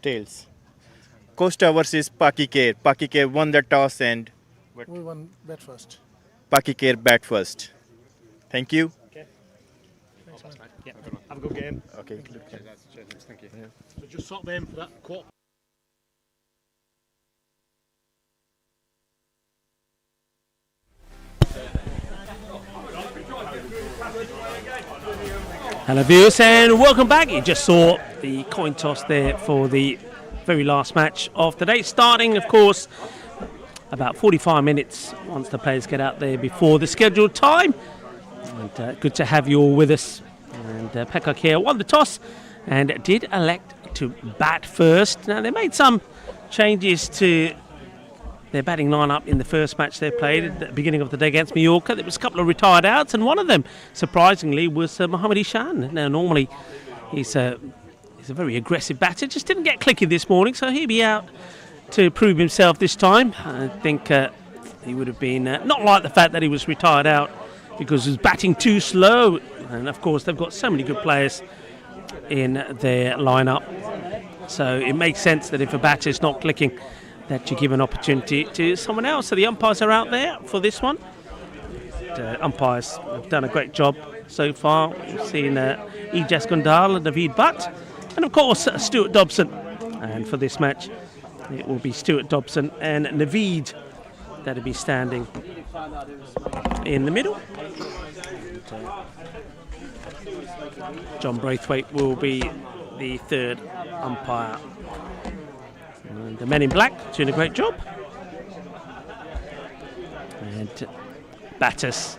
Tails. Costa versus Pak I Care. Pak I Care won the toss and We won bat first. Pak I Care bat first. Thank you. Thanks, man. Yeah. Have a good game. Okay. Thank you. So just sort them for that quarter. Hello viewers and welcome back. You just saw the coin toss there for the very last match of the day, starting of course about 45 minutes once the players get out there before the scheduled time. And good to have you all with us. And Pak I Care won the toss and did elect to bat first. Now they made some changes to their batting lineup in the first match they played at the beginning of the day against Mallorca. There was a couple of retired outs, and one of them, surprisingly, was Mohammad Ishan. Now, normally he's a very aggressive batter, just didn't get clicky this morning, so he'll be out to prove himself this time. I think he would have been not like the fact that he was retired out because he was batting too slow, and of course they've got so many good players in their lineup, so it makes sense that if a batter is not clicking, that you give an opportunity to someone else. So the umpires are out there for this one. The umpires have done a great job so far. We've seen Ijas Gundal and Naveed Butt, and of course Stuart Dobson. And for this match, it will be Stuart Dobson and Naveed that'll be standing in the middle. John Braithwaite will be the third umpire. And the men in black doing a great job. And batters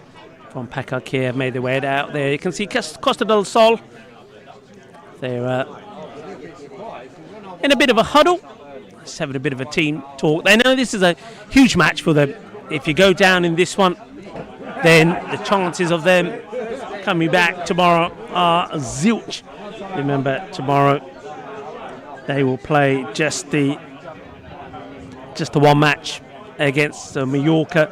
from Pak I Care made their way out there. You can see Costa del Sol. They're in a bit of a huddle. Just having a bit of a team talk. They know this is a huge match for them. If you go down in this one, then the chances of them coming back tomorrow are zilch. Remember, tomorrow they will play just the one match against Mallorca.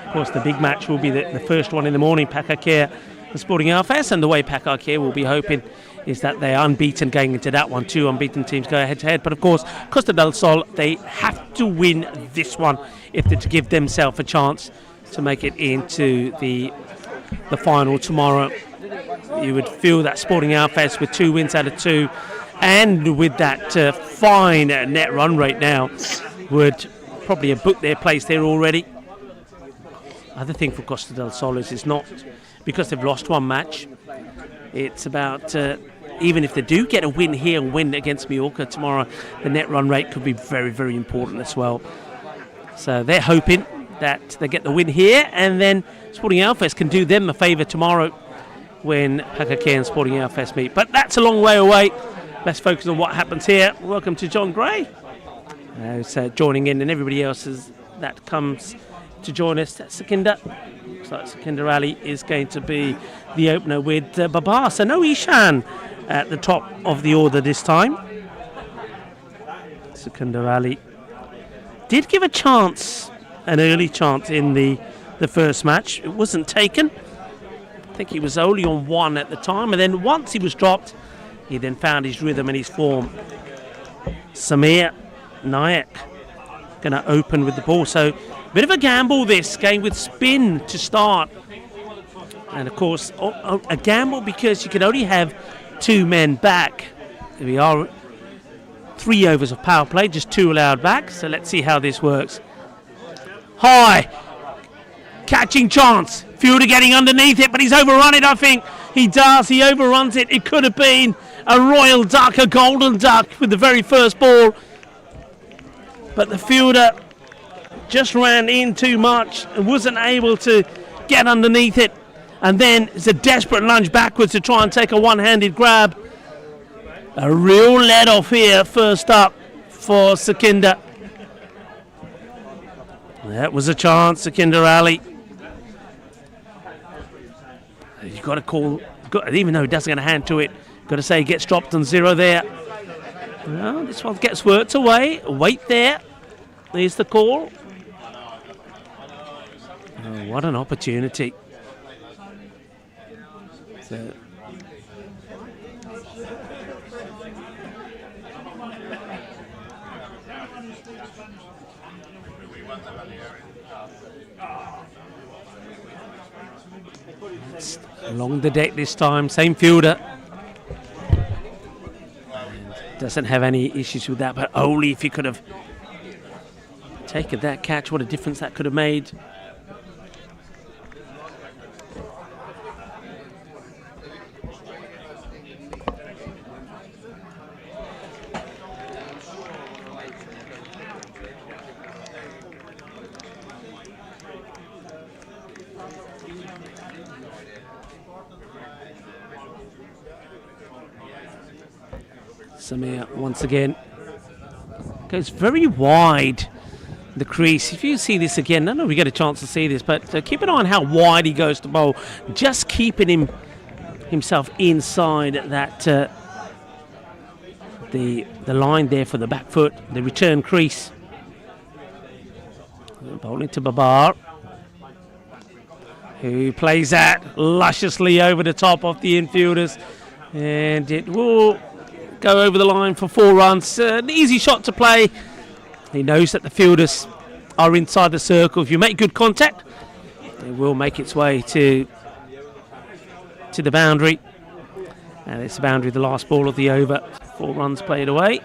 Of course, the big match will be the first one in the morning, Pak I Care and Sporting Alfes. And the way Pak I Care will be hoping is that they're unbeaten going into that one. Two unbeaten teams go head-to-head. But of course, Costa del Sol, they have to win this one if they're to give themselves a chance to make it into the final tomorrow. You would feel that Sporting Alfes with 2 wins out of 2, and with that fine net run rate now, would probably have booked their place there already. Other thing for Costa del Sol is not because they've lost one match. It's about even if they do get a win here and win against Mallorca tomorrow, the net run rate could be very, very important as well. So they're hoping that they get the win here, and then Sporting Alfes can do them a favour tomorrow when Pak I Care and Sporting Alfes meet. But that's a long way away. Let's focus on what happens here. Welcome to John Gray, who's joining in, and everybody else that comes to join us. Sukinder. Looks like Sukinder Ali is going to be the opener with Babar. So no Ishan at the top of the order this time. Sukinder Ali did give a chance, an early chance in the first match. It wasn't taken. I think he was only on 1 at the time, and then once he was dropped, he then found his rhythm and his form. Samir Nayak going to open with the ball. So a bit of a gamble this game with spin to start. And of course, a gamble because you can only have 2 men back. We are 3 overs of power play, just 2 allowed back. So let's see how this works. High. Catching chance. Fielder getting underneath it, but he's overrun it, I think. He does. He overruns it. It could have been a royal duck, a golden duck with the very first ball. But the fielder just ran in too much and wasn't able to get underneath it. And then it's a desperate lunge backwards to try and take a one-handed grab. A real let-off here, first up for Sukinder. That was a chance, Sukinder Ali. You've got to call, even though he doesn't get a hand to it, got to say he gets dropped on 0 there. Well, this one gets worked away. Wait there. There's the call. Oh, what an opportunity. So, It's along the deck this time, same fielder. And doesn't have any issues with that, but only if he could have taken that catch, what a difference that could have made. Samir once again goes very wide the crease. If you see this again, I don't know if we get a chance to see this, but keep an eye on how wide he goes to bowl, just keeping himself inside that the line there for the back foot, the return crease. Bowling to Babar, who plays that lusciously over the top of the infielders, and it will go over the line for 4 runs. An easy shot to play. He knows that the fielders are inside the circle. If you make good contact, it will make its way to the boundary. And it's the boundary, the last ball of the over. 4 runs played away.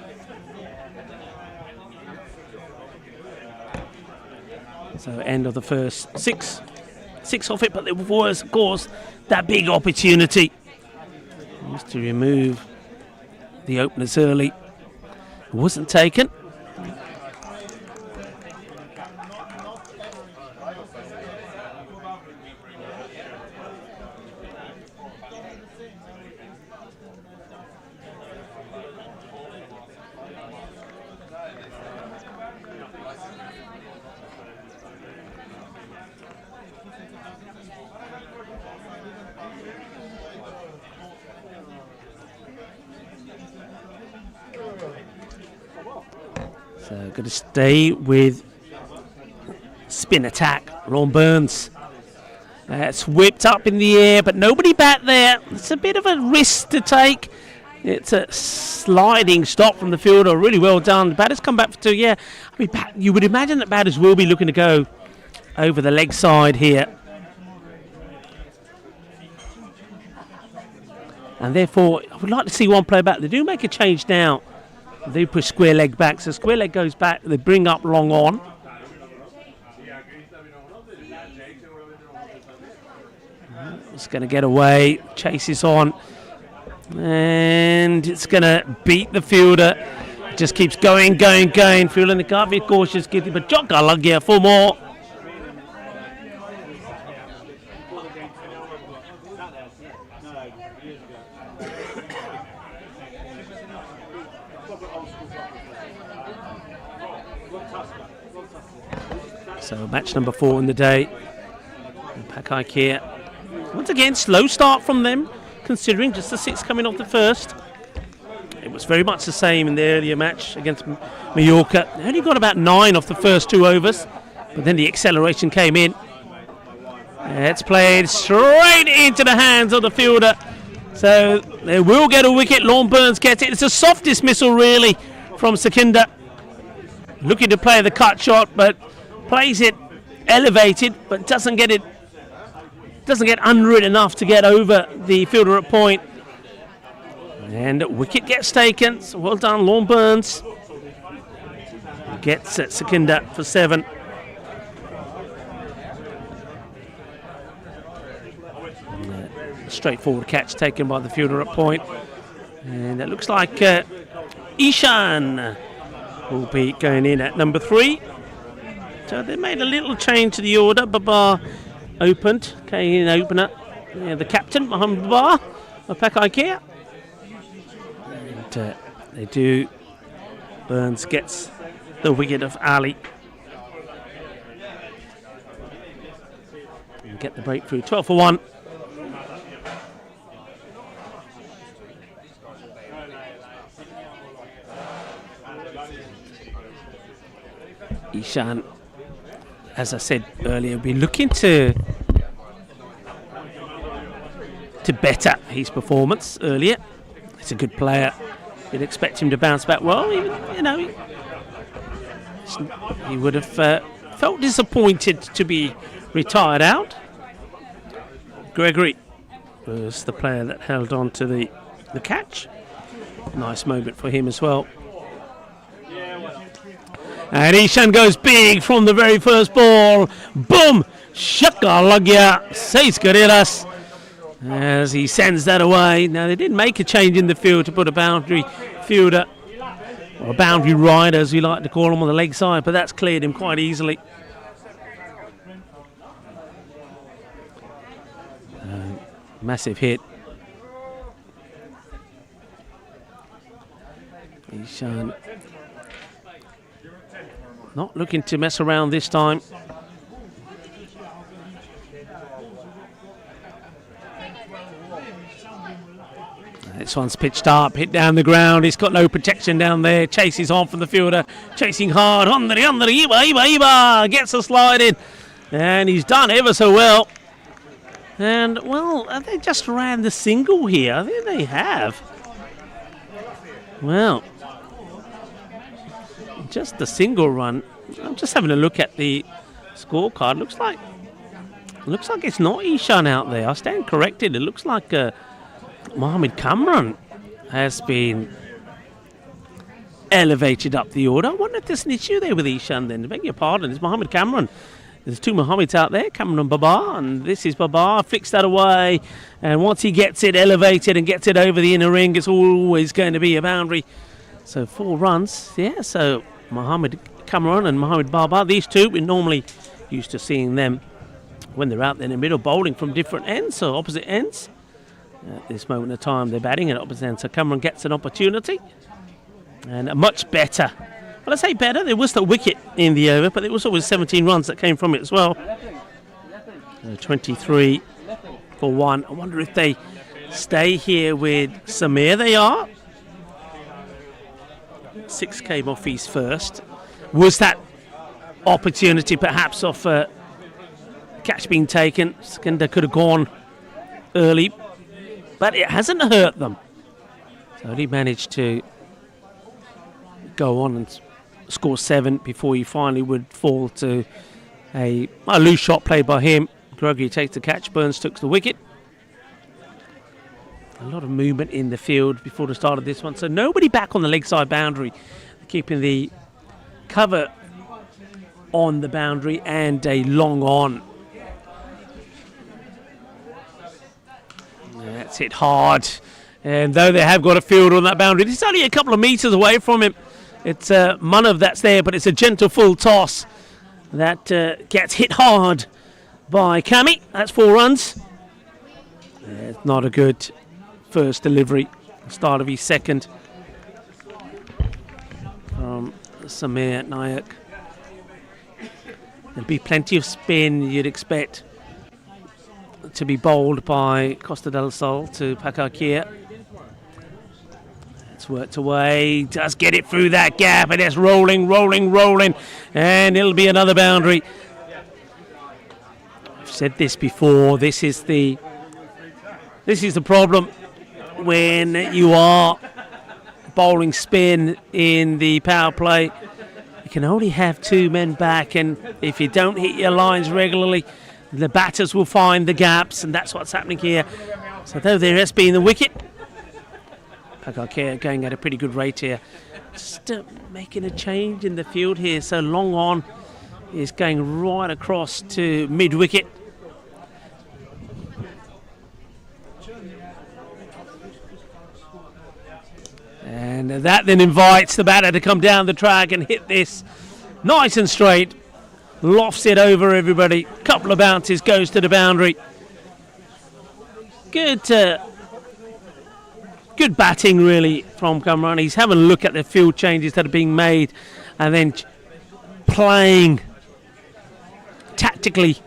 So end of the first 6 off it, but there was, of course, that big opportunity just to remove the openers early. It wasn't taken. So going to stay with spin attack. Ron Burns. It's whipped up in the air, but nobody back there. It's a bit of a risk to take. It's a sliding stop from the fielder. Really well done. The batter's come back for 2. Yeah, I mean, you would imagine that batters will be looking to go over the leg side here. And therefore, I would like to see one play back. They do make a change now. They push square leg back, so square leg goes back. They bring up long on. It's going to get away. Chases on, and it's going to beat the fielder. Just keeps going. Fielder, the can't be cautious, but Jokka Lagia for more. So match number 4 in the day. Pak I Care. Once again, slow start from them, considering just the 6 coming off the first. It was very much the same in the earlier match against Mallorca. They only got about 9 off the first 2 overs, but then the acceleration came in. It's played straight into the hands of the fielder. So they will get a wicket. Lorne Burns gets it. It's a soft dismissal, really, from Sekinder. Looking to play the cut shot, but plays it elevated, but doesn't get under it enough to get over the fielder at point. And wicket gets taken. So well done, Lorne Burns. Gets Sekinder for 7. Straightforward catch taken by the fielder at point. And it looks like Ishan will be going in at number 3. So they made a little change to the order. Babar opened, came in opener. Yeah, the captain, Mohammed Babar of Pak I Care. And they do. Burns gets the wicket of Ali. And get the breakthrough. 12 for 1. Ishan, as I said earlier, been looking to better his performance earlier. He's a good player. You'd expect him to bounce back well. Even, he would have felt disappointed to be retired out. Gregory was the player that held on to the catch. Nice moment for him as well. And Ishan goes big from the very first ball. Boom! Shaka lagya. Seis carreras. As he sends that away. Now, they did make a change in the field to put a boundary fielder, or a boundary rider, as we like to call him, on the leg side, but that's cleared him quite easily. Massive hit. Ishan not looking to mess around this time. This one's pitched up, hit down the ground. He's got no protection down there. Chases on from the fielder, chasing hard. Iba gets a slide in, and he's done ever so well. And well, they just ran the single here. I think they have. Well, just the single run. I'm just having a look at the scorecard. Looks like it's not Ishan out there. I stand corrected. It looks like Mohammed Kamran has been elevated up the order. I wonder if there's an issue there with Ishan then. I beg your pardon. It's Mohammed Kamran. There's two Mohammeds out there, Kamran and Babar, and this is Babar. Flicks that away, and once he gets it elevated and gets it over the inner ring, it's always going to be a boundary. So 4 runs, yeah, so Mohammed Kamran and Mohammed Babar, these two, we're normally used to seeing them when they're out there in the middle, bowling from different ends, so opposite ends. At this moment in time, they're batting at opposite ends, so Kamran gets an opportunity, and a much better. Well, I say better, there was the wicket in the over, but there was always 17 runs that came from it as well. 23 for 1. I wonder if they stay here with Samir. They are. 6 came off his first. Was that opportunity perhaps off catch being taken? Skender could have gone early, but it hasn't hurt them. So he managed to go on and score 7 before he finally would fall to a loose shot played by him. Gregory takes the catch, Burns took the wicket. A lot of movement in the field before the start of this one, so nobody back on the leg side boundary, keeping the cover on the boundary and a long on. That's hit hard, and though they have got a fielder on that boundary, it's only a couple of metres away from him. It's Manav that's there, but it's a gentle full toss that gets hit hard by Kami. That's 4 runs. It's not a good first delivery. Start of his second from Samir Nayak. There'll be plenty of spin you'd expect to be bowled by Costa del Sol to Pak I Care. It's worked away, does get it through that gap, and it's rolling, and it'll be another boundary. I've said this before, this is the problem when you are bowling spin in the power play. You can only have 2 men back, and if you don't hit your lines regularly, the batters will find the gaps, and that's what's happening here. So though there has been the wicket, Pak I Care going at a pretty good rate here. Just making a change in the field here. So long on is going right across to mid-wicket. And that then invites the batter to come down the track and hit this nice and straight. Lofts it over everybody. Couple of bounces, goes to the boundary. Good batting, really, from Kamran. He's having a look at the field changes that are being made and then playing tactically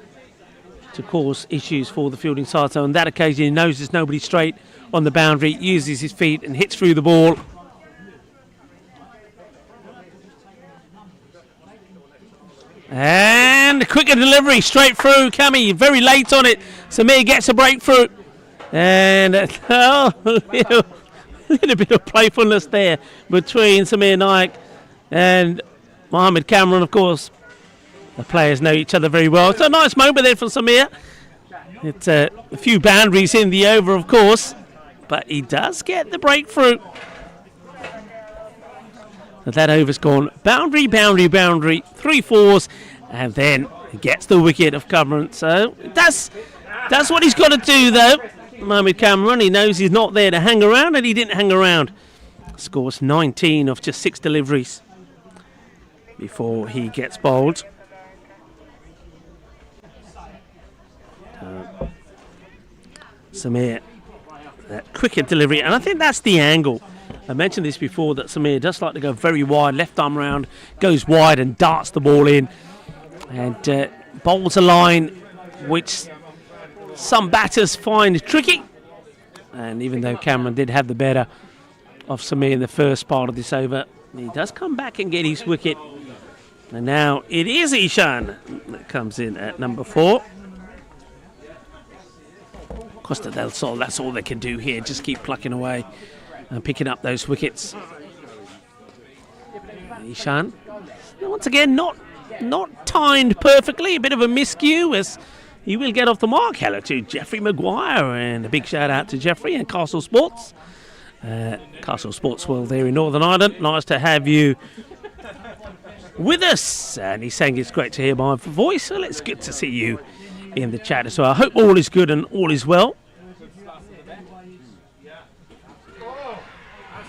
to cause issues for the fielding side. So on that occasion, he knows there's nobody straight on the boundary, uses his feet and hits through the ball. And quicker delivery, straight through. Kami very late on it. Samir gets a breakthrough. And little bit of playfulness there between Samir Naik and Mohammed Cameron, of course. The players know each other very well. It's a nice moment there for Samir. It's a few boundaries in the over, of course, but he does get the breakthrough. But that over's gone boundary, boundary, boundary, 3 fours, and then he gets the wicket of Cameron. So that's what he's got to do, though. Mohammed Cameron, he knows he's not there to hang around, and he didn't hang around. Scores 19 off just 6 deliveries before he gets bowled. Samir, that quicker delivery, and I think that's the angle. I mentioned this before, that Samir does like to go very wide, left arm round, goes wide and darts the ball in, and bowls a line which some batters find tricky. And even though Cameron did have the better of Samir in the first part of this over, he does come back and get his wicket. And now it is Ishan that comes in at number 4. Costa del Sol, that's all they can do here, just keep plucking away and picking up those wickets. Ishan, once again, not timed perfectly, a bit of a miscue as he will get off the mark. Hello to Jeffrey Maguire, and a big shout out to Jeffrey and Castle Sports. Castle Sports World there in Northern Ireland. Nice to have you with us. And he's saying it's great to hear my voice, so it's good to see you in the chat as well. I hope all is good and all is well.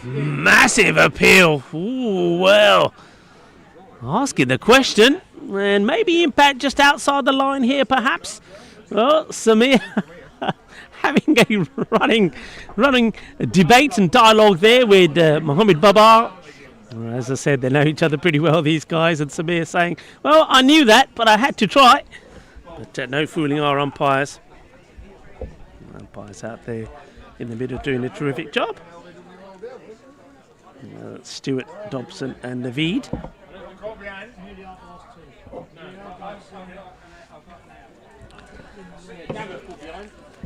Massive appeal. Ooh, well, asking the question, and maybe impact just outside the line here, perhaps. Well, Samir having a running debate and dialogue there with Mohammed Babar. As I said, they know each other pretty well, these guys, and Samir saying, well, I knew that, but I had to try. But no fooling our umpires. Umpires out there in the middle doing a terrific job. Stuart, Dobson and Naveed.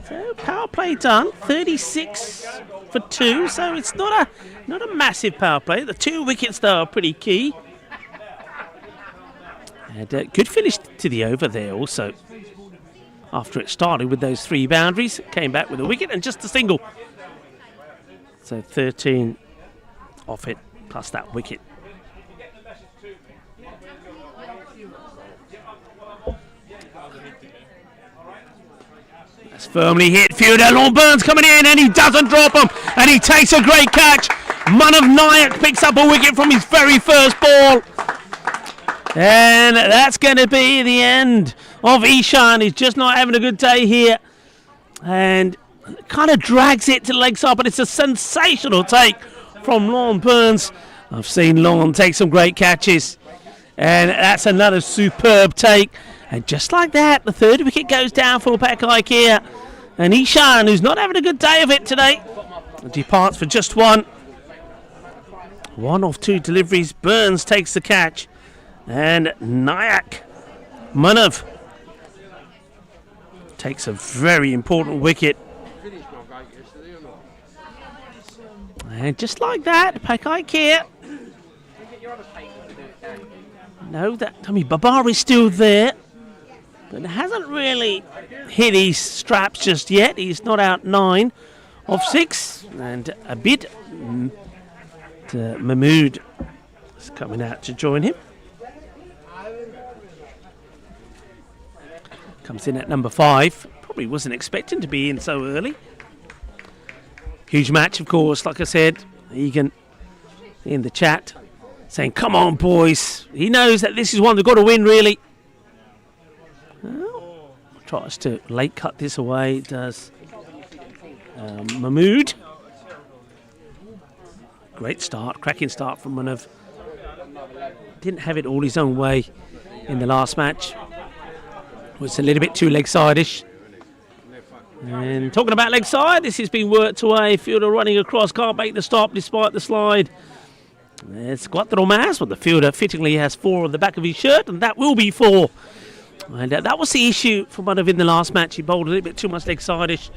So power play done, 36 for 2, so it's not a massive power play. The 2 wickets though are pretty key. And good finish to the over there also. After it started with those 3 boundaries, it came back with a wicket and just a single. So 13 off it, plus that wicket. That's firmly hit. Fielder Lorne Burns coming in, and he doesn't drop him, and he takes a great catch. Manav Nayak picks up a wicket from his very first ball. And that's going to be the end of Ishan. He's just not having a good day here. And kind of drags it to the leg side, but it's a sensational take from Lorne Burns. I've seen Lorne take some great catches. And that's another superb take. And just like that, the 3rd wicket goes down for Pak I Care. And Ishan, who's not having a good day of it today, departs for just 1. 1 of 2 deliveries. Burns takes the catch. And Nayak, Manav, takes a very important wicket. And just like that, Pak I Care. No, Babar is still there, but hasn't really hit his straps just yet. He's not out 9 of 6, and a bit. Mahmood is coming out to join him. Comes in at number 5. Probably wasn't expecting to be in so early. Huge match, of course. Like I said, Egan in the chat saying, come on, boys. He knows that this is one they've got to win, really. Well, tries to late cut this away, does Mahmood. Great start, cracking start from Manav. Didn't have it all his own way in the last match. Was a little bit too leg side-ish. And talking about leg side, this has been worked away. Fielder running across, can't make the stop despite the slide. It's Cuatro más, but the fielder fittingly has 4 on the back of his shirt, and that will be 4. And that was the issue for Manav in the last match. He bowled a little bit too much leg side-ish,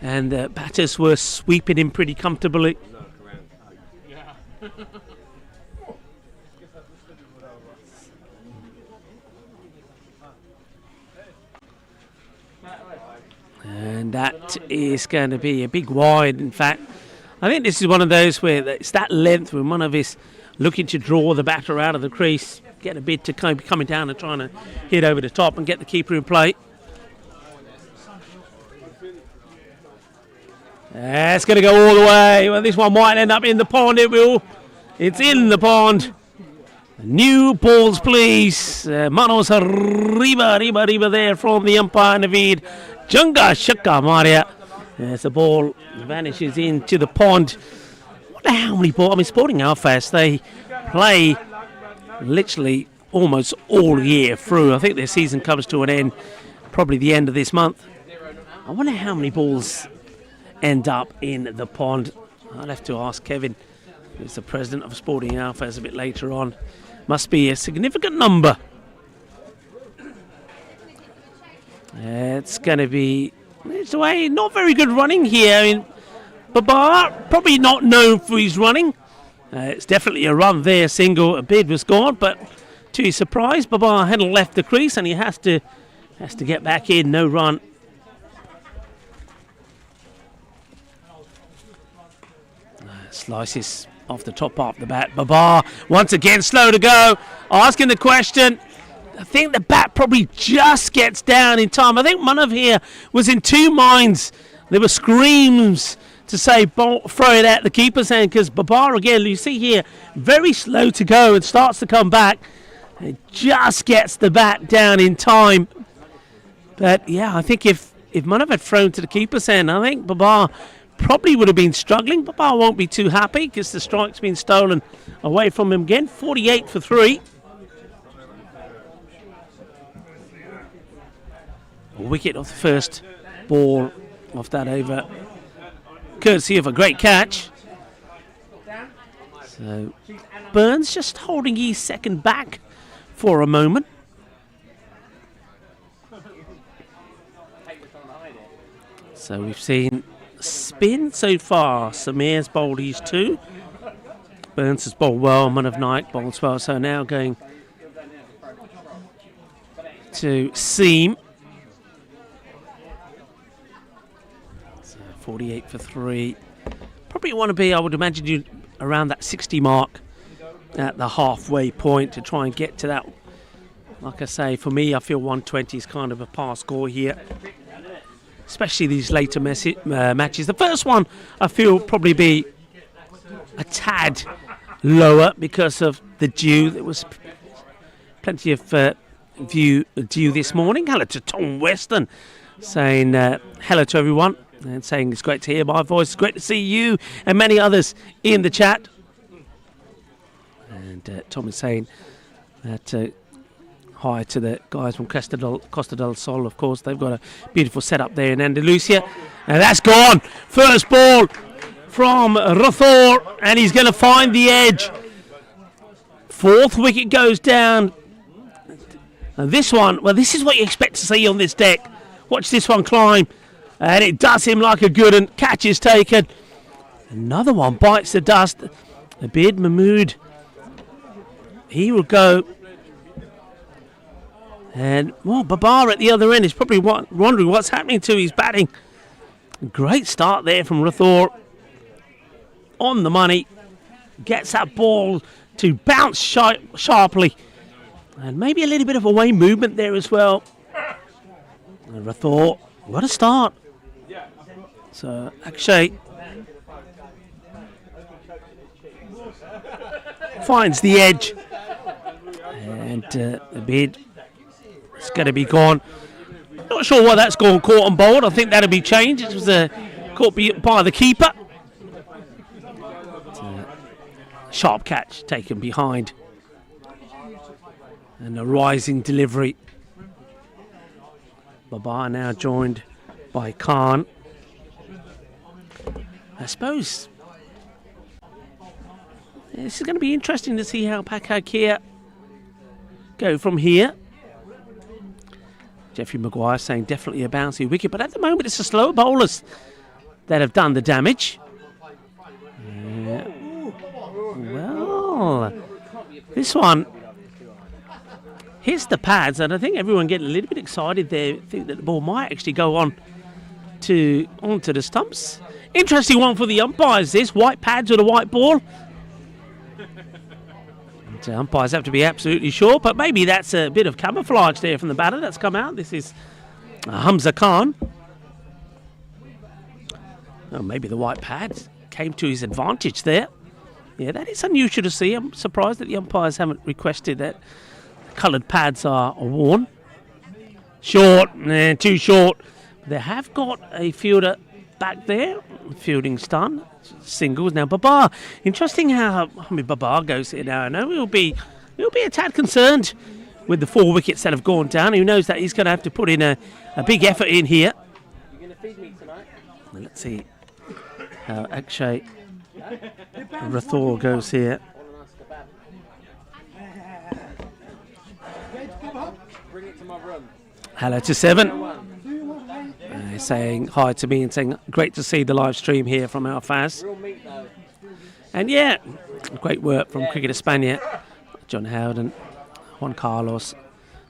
and the batters were sweeping him pretty comfortably. And that is going to be a big wide. In fact, I think this is one of those where it's that length when one of is looking to draw the batter out of the crease, get a bit to coming down and trying to hit over the top and get the keeper in play. It's going to go all the way. Well, this one might end up in the pond. It will. It's in the pond. New balls, please. Manos riba there from the umpire, Naveed. Junga Shaka Maria. As the ball vanishes into the pond. I wonder how many balls. I mean, Sporting Alfast, they play literally almost all year through. I think their season comes to an end probably the end of this month. I wonder how many balls end up in the pond. I'll have to ask Kevin, who's the president of Sporting Alfast, a bit later on. Must be a significant number. It's going to be, it's away, not very good running here. I mean, Babar, probably not known for his running. It's definitely a run there, single, a bid was gone, but to his surprise, Babar hadn't left the crease and he has to get back in, no run. Slices off the top half of the bat. Babar, once again, slow to go. Asking the question. I think the bat probably just gets down in time. I think Manav here was in two minds. There were screams to say throw it at the keeper's hand because Babar, again, you see here, very slow to go and starts to come back. It just gets the bat down in time. But yeah, I think if Manav had thrown to the keeper's hand, I think Babar probably would have been struggling. Babar won't be too happy because the strike's been stolen away from him again. 48 for 3. A wicket off the first ball off that over, courtesy of a great catch. So Burns just holding his second back for a moment. So we've seen spin so far. Samir's bowled his 2. Burns has bowled well. Manav Naik bowled well. So now going to Seam. So 48 for 3. Probably want to be, I would imagine, you around that 60 mark at the halfway point to try and get to that. Like I say, for me, I feel 120 is kind of a par score here, especially these later matches. The first one, I feel, probably be a tad lower because of the dew. There was plenty of dew this morning. Hello to Tom Weston, saying hello to everyone and saying it's great to hear my voice. It's great to see you and many others in the chat. And Tom is saying that hi to the guys from Costa Del Sol, of course. They've got a beautiful setup there in Andalusia. And that's gone. First ball from Rathor, and he's going to find the edge. Fourth wicket goes down. And this one, well, this is what you expect to see on this deck. Watch this one climb. And it does him like a good one. Catch is taken. Another one bites the dust. Abid Mahmood. He will go. And, well, Babar at the other end is probably wondering what's happening to his batting. Great start there from Rathor. On the money. Gets that ball to bounce sharply. And maybe a little bit of away movement there as well. And Rathor, what a start. So, Akshay finds the edge. And the bid is going to be gone. Not sure why that's gone caught and bowled. I think that'll be changed. It was caught by the keeper. Sharp catch taken behind. And a rising delivery. Babar now joined by Khan. I suppose this is going to be interesting to see how Pak I Care go from here. Jeffrey Maguire saying definitely a bouncy wicket, but at the moment it's the slower bowlers that have done the damage. Well, this one, here's the pads, and I think everyone getting a little bit excited there. Think that the ball might actually go onto the stumps. Interesting one for the umpires. This white pads with a white ball. The umpires have to be absolutely sure, but maybe that's a bit of camouflage there from the batter that's come out. This is Hamza Khan. Oh, maybe the white pads came to his advantage there. Yeah, that is unusual to see. I'm surprised that the umpires haven't requested that coloured pads are worn. Short, too short. They have got a fielder back there. Fielding's done. Singles now. Babar. Interesting how Babar goes here now. I know he'll be a tad concerned with the 4 wickets that have gone down. He knows that he's going to have to put in a big effort in here. You're going to feed me tonight? Let's see how Akshay Rathore goes here. Bring it to my room. Hello to 7. Saying hi to me and saying great to see the live stream here from our Faz. Real meat though. And yeah, great work from Cricket Espana, John Howden, Juan Carlos,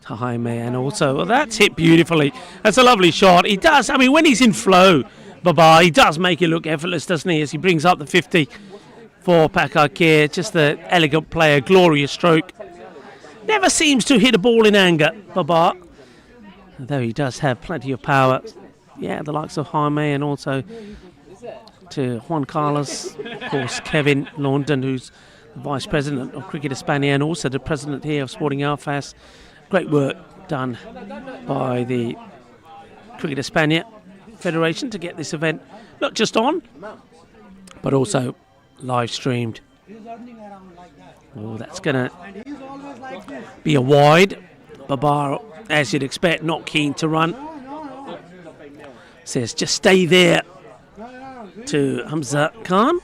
Jaime, and also, well, that's hit beautifully. That's a lovely shot. He does, I mean, when he's in flow, Babar, he does make it look effortless, doesn't he, as he brings up the 50 for Pak I Care. Just an elegant player, glorious stroke. Never seems to hit a ball in anger, Babar, though he does have plenty of power. Yeah, the likes of Jaime and also to Juan Carlos, of course, Kevin London, who's the Vice President of Cricket Espana and also the President here of Sporting Alfas. Great work done by the Cricket Espana Federation to get this event not just on, but also live streamed. Oh, that's going to be a wide. Babar, as you'd expect, not keen to run. Says just stay there to Hamza Khan.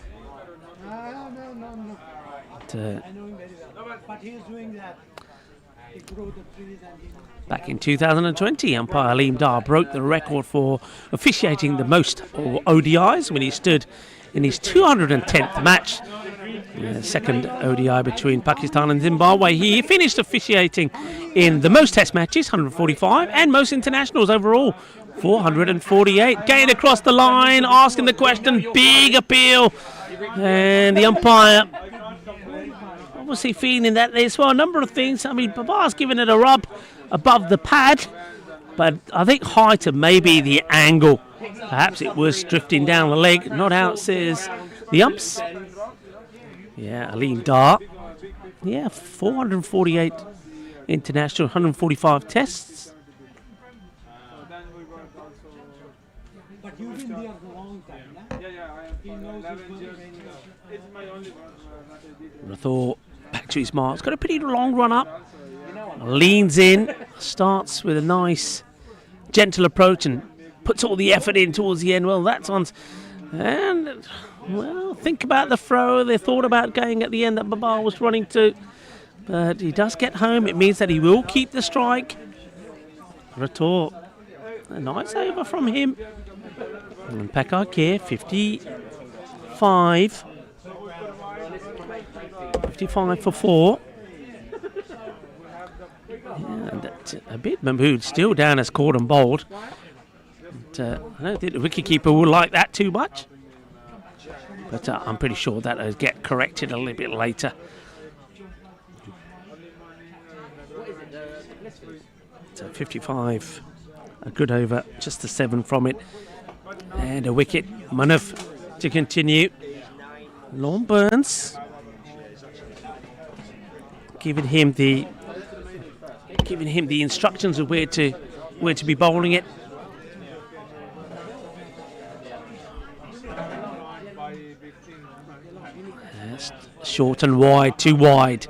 Back in 2020, umpire Aleem Dar broke the record for officiating the most ODIs when he stood in his 210th match. The second ODI between Pakistan and Zimbabwe. He finished officiating in the most test matches, 145, and most internationals overall, 448. Getting across the line, asking the question, big appeal. And the umpire obviously feeling that there's a number of things. I mean, Babar's giving it a rub above the pad, but I think height and maybe the angle. Perhaps it was drifting down the leg. Not out, says the umps. Yeah, Aleem Dar. Yeah, 448 international, 145 tests. But you've been there for a long time, nah? Yeah, I am. He knows it's my only one. Rathore back to his marks. Got a pretty long run up. Leans in. Starts with a nice, gentle approach and puts all the effort in towards the end. Well, that's on. And, well, think about the throw. They thought about going at the end that Babar was running to. But he does get home. It means that he will keep the strike. Rathore. A nice over from him. And Pak I Care, 55 for 4. Yeah, that's a bit. Mahmood still down as caught and bowled. But, I don't think the wicketkeeper will like that too much. But I'm pretty sure that will get corrected a little bit later. So 55, a good over, just a 7 from it. And a wicket, Manaf to continue. Lorne Burns giving him the instructions of where to be bowling it. Short and wide, too wide.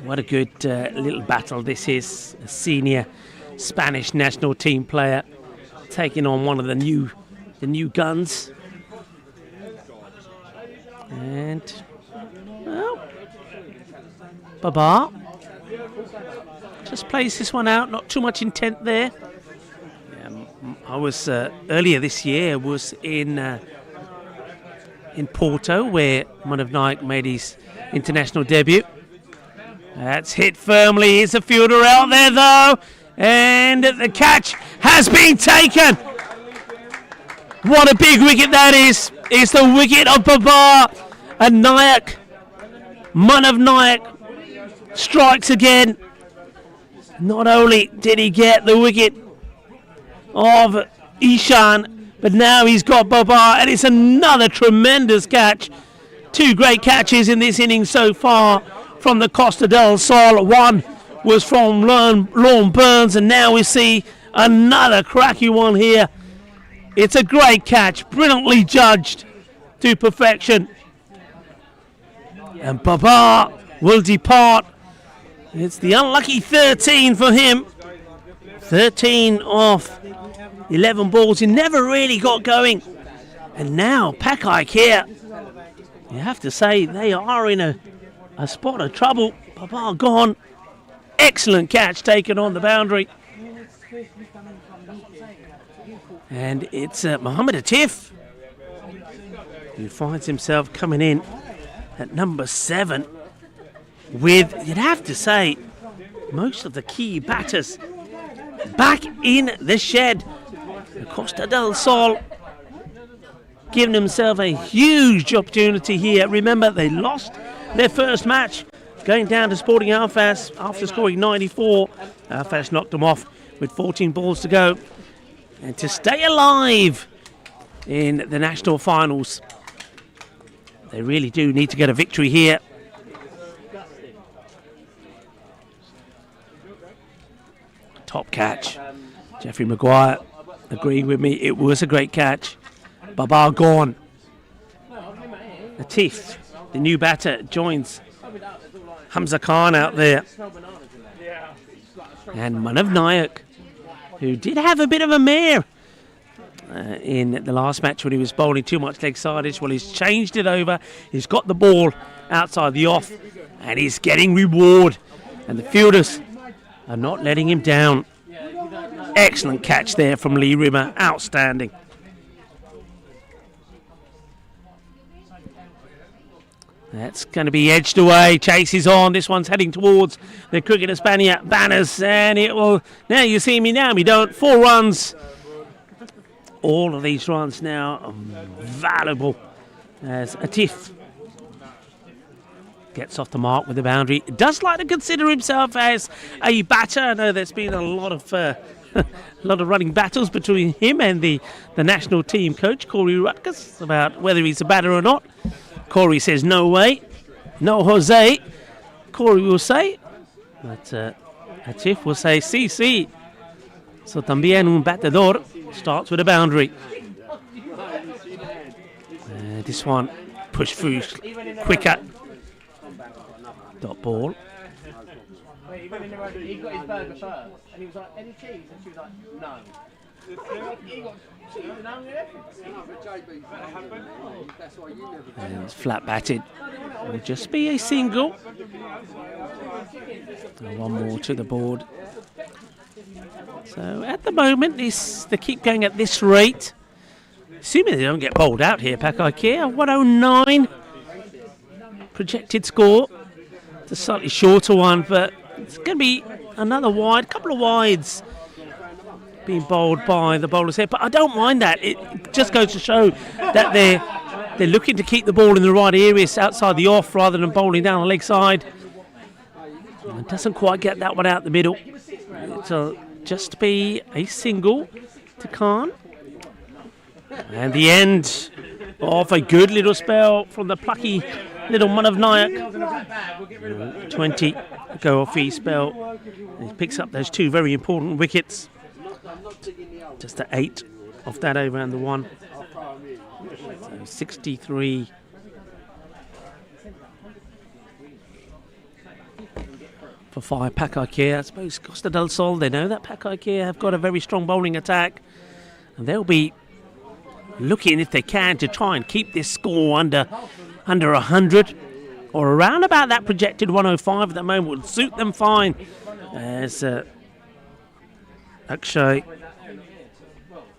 What a good little battle this is. A senior Spanish national team player taking on one of the new guns. And, well, Babar just plays this one out, not too much intent there. I was, earlier this year, was in in Porto, where Manav Naik made his international debut. That's hit firmly. Here's a fielder out there, though. And the catch has been taken. What a big wicket that is. It's the wicket of Babar. And Nayak, Manav Naik, strikes again. Not only did he get the wicket of Ishan, but now he's got Babar, and it's another tremendous catch. 2 great catches in this innings so far from the Costa del Sol. One was from Lorne Burns, and now we see another cracky one here. It's a great catch, brilliantly judged to perfection. And Babar will depart. It's the unlucky 13 for him. 13 off 11 balls. He never really got going. And now Pak I Care, you have to say they are in a spot of trouble. Babar gone. Excellent catch taken on the boundary. And it's Mohammed Atif who finds himself coming in at number 7 with, you'd have to say, most of the key batters back in the shed. Costa del Sol giving himself a huge opportunity here. Remember, they lost their first match going down to Sporting Alfas after scoring 94. Alfas knocked them off with 14 balls to go. And to stay alive in the national finals, they really do need to get a victory here. Top catch. Jeffrey Maguire agreeing with me. It was a great catch. Babar gone. Atif, the new batter, joins Hamza Khan out there. And Manav Naik, who did have a bit of a mare in the last match when he was bowling too much leg sidage. Well, he's changed it over. He's got the ball outside the off, and he's getting reward. And the fielders are not letting him down. Excellent catch there from Lee Rimmer. Outstanding. That's going to be edged away. Chase is on. This one's heading towards the cricketer Spanier banners, and it will. Now you see me, now we don't. 4 runs. All of these runs now are valuable as Atif gets off the mark with the boundary. Does like to consider himself as a batter. I know there's been a lot of running battles between him and the national team coach Corey Rutgers about whether he's a batter or not. Corey says no way, no Jose. Corey will say, but Atif will say sí. So también un batedor starts with a boundary. This one pushed through quicker. Dot ball. He got his burger first, and he was like, any cheese? And she was like, no. He got cheese and onion everything. And it's flat batted. It will just be a single. And one more to the board. So at the moment, they keep going at this rate. Assuming they don't get bowled out here, Pak I Care. 109 projected score. It's a slightly shorter one, but it's going to be another wide, couple of wides being bowled by the bowlers here. But I don't mind that. It just goes to show that they're looking to keep the ball in the right areas outside the off rather than bowling down the leg side. And it doesn't quite get that one out the middle. It'll just be a single to Khan. And the end of a good little spell from the plucky little Manav Naik. 20 go off his spell. He picks up those 2 very important wickets. Just the 8 off that over and the 1. So 63. For 5 Pak I Care. I suppose Costa del Sol, they know that Pak I Care have got a very strong bowling attack. And they'll be looking, if they can, to try and keep this score under 100 or around about that projected 105 at the moment would suit them fine. As Akshay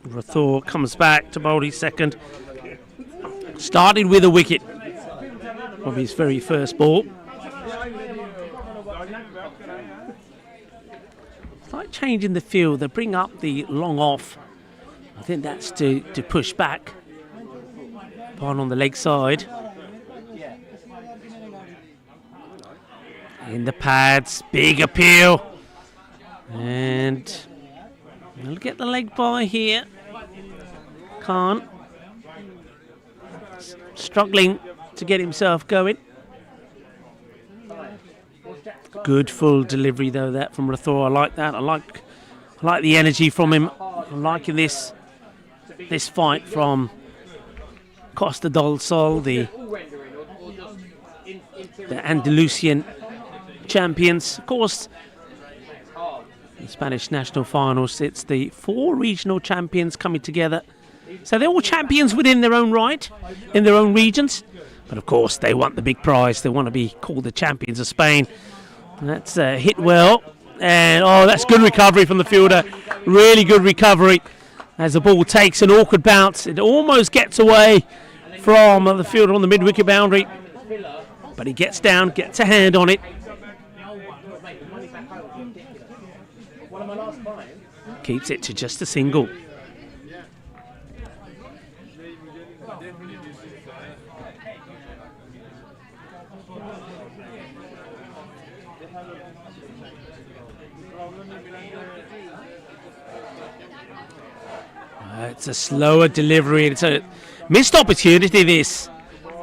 Rathore comes back to bowl his second. Started with a wicket from his very first ball. It's like changing the field. They bring up the long off. I think that's to push back. One on the leg side. In the pads, big appeal. And we'll get the leg by here. Can't. Struggling to get himself going. Good full delivery though, that from Rathore. I like that. I like the energy from him. I'm liking this fight from Costa del Sol, the Andalusian champions. Of course, the Spanish national finals, it's the 4 regional champions coming together. So they're all champions within their own right, in their own regions. But of course, they want the big prize. They want to be called the champions of Spain. That's hit well. And, oh, that's good recovery from the fielder. Really good recovery. As the ball takes an awkward bounce, it almost gets away from the fielder on the mid-wicket boundary. But he gets down, gets a hand on it. Keeps it to just a single. It's a slower delivery. It's a missed opportunity, this.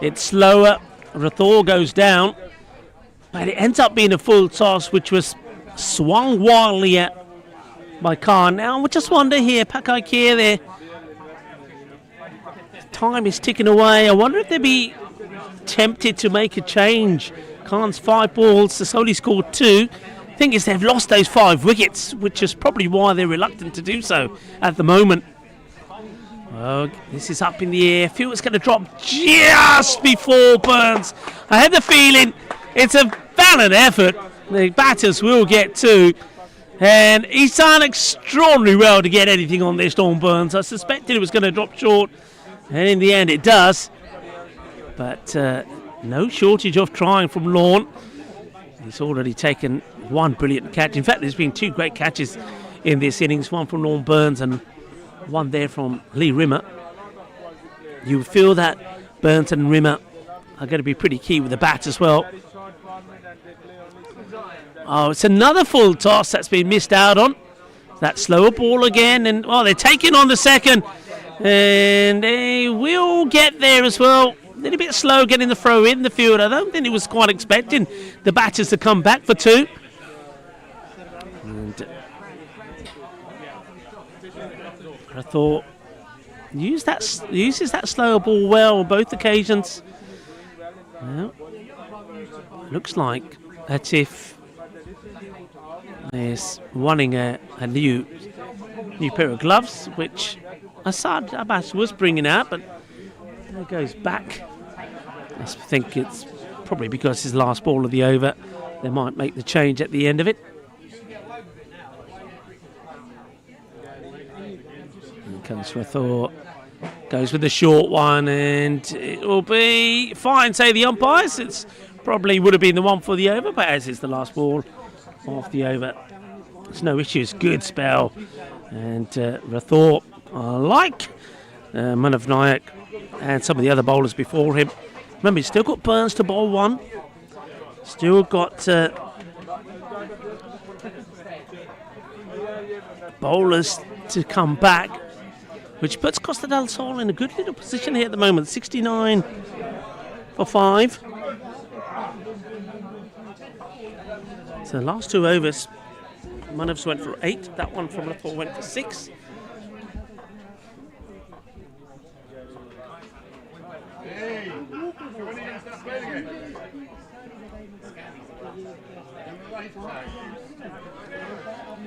It's slower. Rathore goes down. But it ends up being a full toss, which was swung wildly at by Khan. Now, we just wonder here, Pak I Care there. Time is ticking away. I wonder if they'd be tempted to make a change. Khan's 5 balls, has only scored 2. Thing is, they've lost those 5 wickets, which is probably why they're reluctant to do so at the moment. Oh, this is up in the air. Feel it's going to drop just before Burns. I had the feeling it's a valiant effort. The batters will get 2. And he's done extraordinarily well to get anything on this, Dawn Burns. I suspected it was going to drop short. And in the end, it does. But no shortage of trying from Lorne. He's already taken 1 brilliant catch. In fact, there's been 2 great catches in this innings. One from Lorne Burns and one there from Lee Rimmer. You feel that Burns and Rimmer are going to be pretty key with the bat as well. Oh, it's another full toss that's been missed out on. That slower ball again, and they're taking on the second, and they will get there as well. A little bit slow getting the throw in the field. I don't think he was quite expecting the batters to come back for 2. And I thought uses that slower ball well on both occasions. Well, looks like as if there's wanting a new pair of gloves, which Asad Abbas was bringing out, but there goes back. I think it's probably because his last ball of the over. They might make the change at the end of it. Comes Rathore, goes with the short one, and it will be fine, say the umpires. It's probably would have been the one for the over, but as it's the last ball off the over, there's no issues. Good spell. And Rathore, like Manav Nayak and some of the other bowlers before him. Remember, he's still got Burns to bowl 1. Still got bowlers to come back, which puts Costa del Sol in a good little position here at the moment. 69 for 5. So the last 2 overs, Manav's went for 8. That one from Rathore went for 6.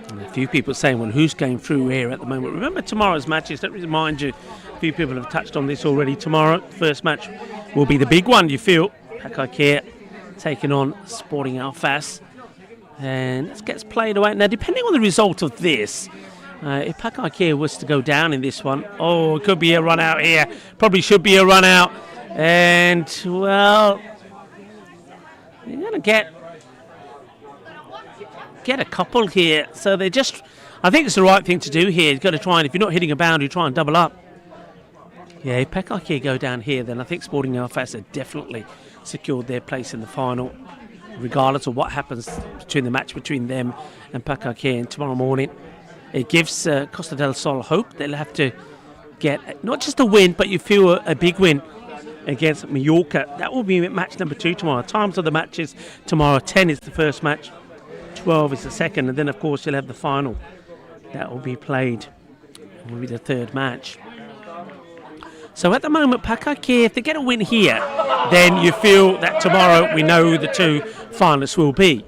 And a few people saying, well, who's going through here at the moment? Remember tomorrow's matches. Let me remind you, a few people have touched on this already. Tomorrow, first match will be the big one, you feel. Pak I Care taking on Sporting Alfas. And it gets played away. Now, depending on the result of this, if Pak I Care was to go down in this one, it could be a run out here. Probably should be a run out. And, well, you're going to get a couple here. So they just, I think it's the right thing to do here. You've got to try and, if you're not hitting a boundary, try and double up. Yeah, if Pak I Care go down here, then I think Sporting Belfast have definitely secured their place in the final, regardless of what happens between the match between them and Pak I Care tomorrow morning. It gives Costa del Sol hope. They'll have to get not just a win, but you feel a big win against Mallorca. That will be match number 2 tomorrow. Times of the matches tomorrow: 10 is the first match, 12 is the second, and then of course you'll have the final. That will be played. It will be the third match. So at the moment, Pak I Care, if they get a win here, then you feel that tomorrow we know who the 2 finalists will be.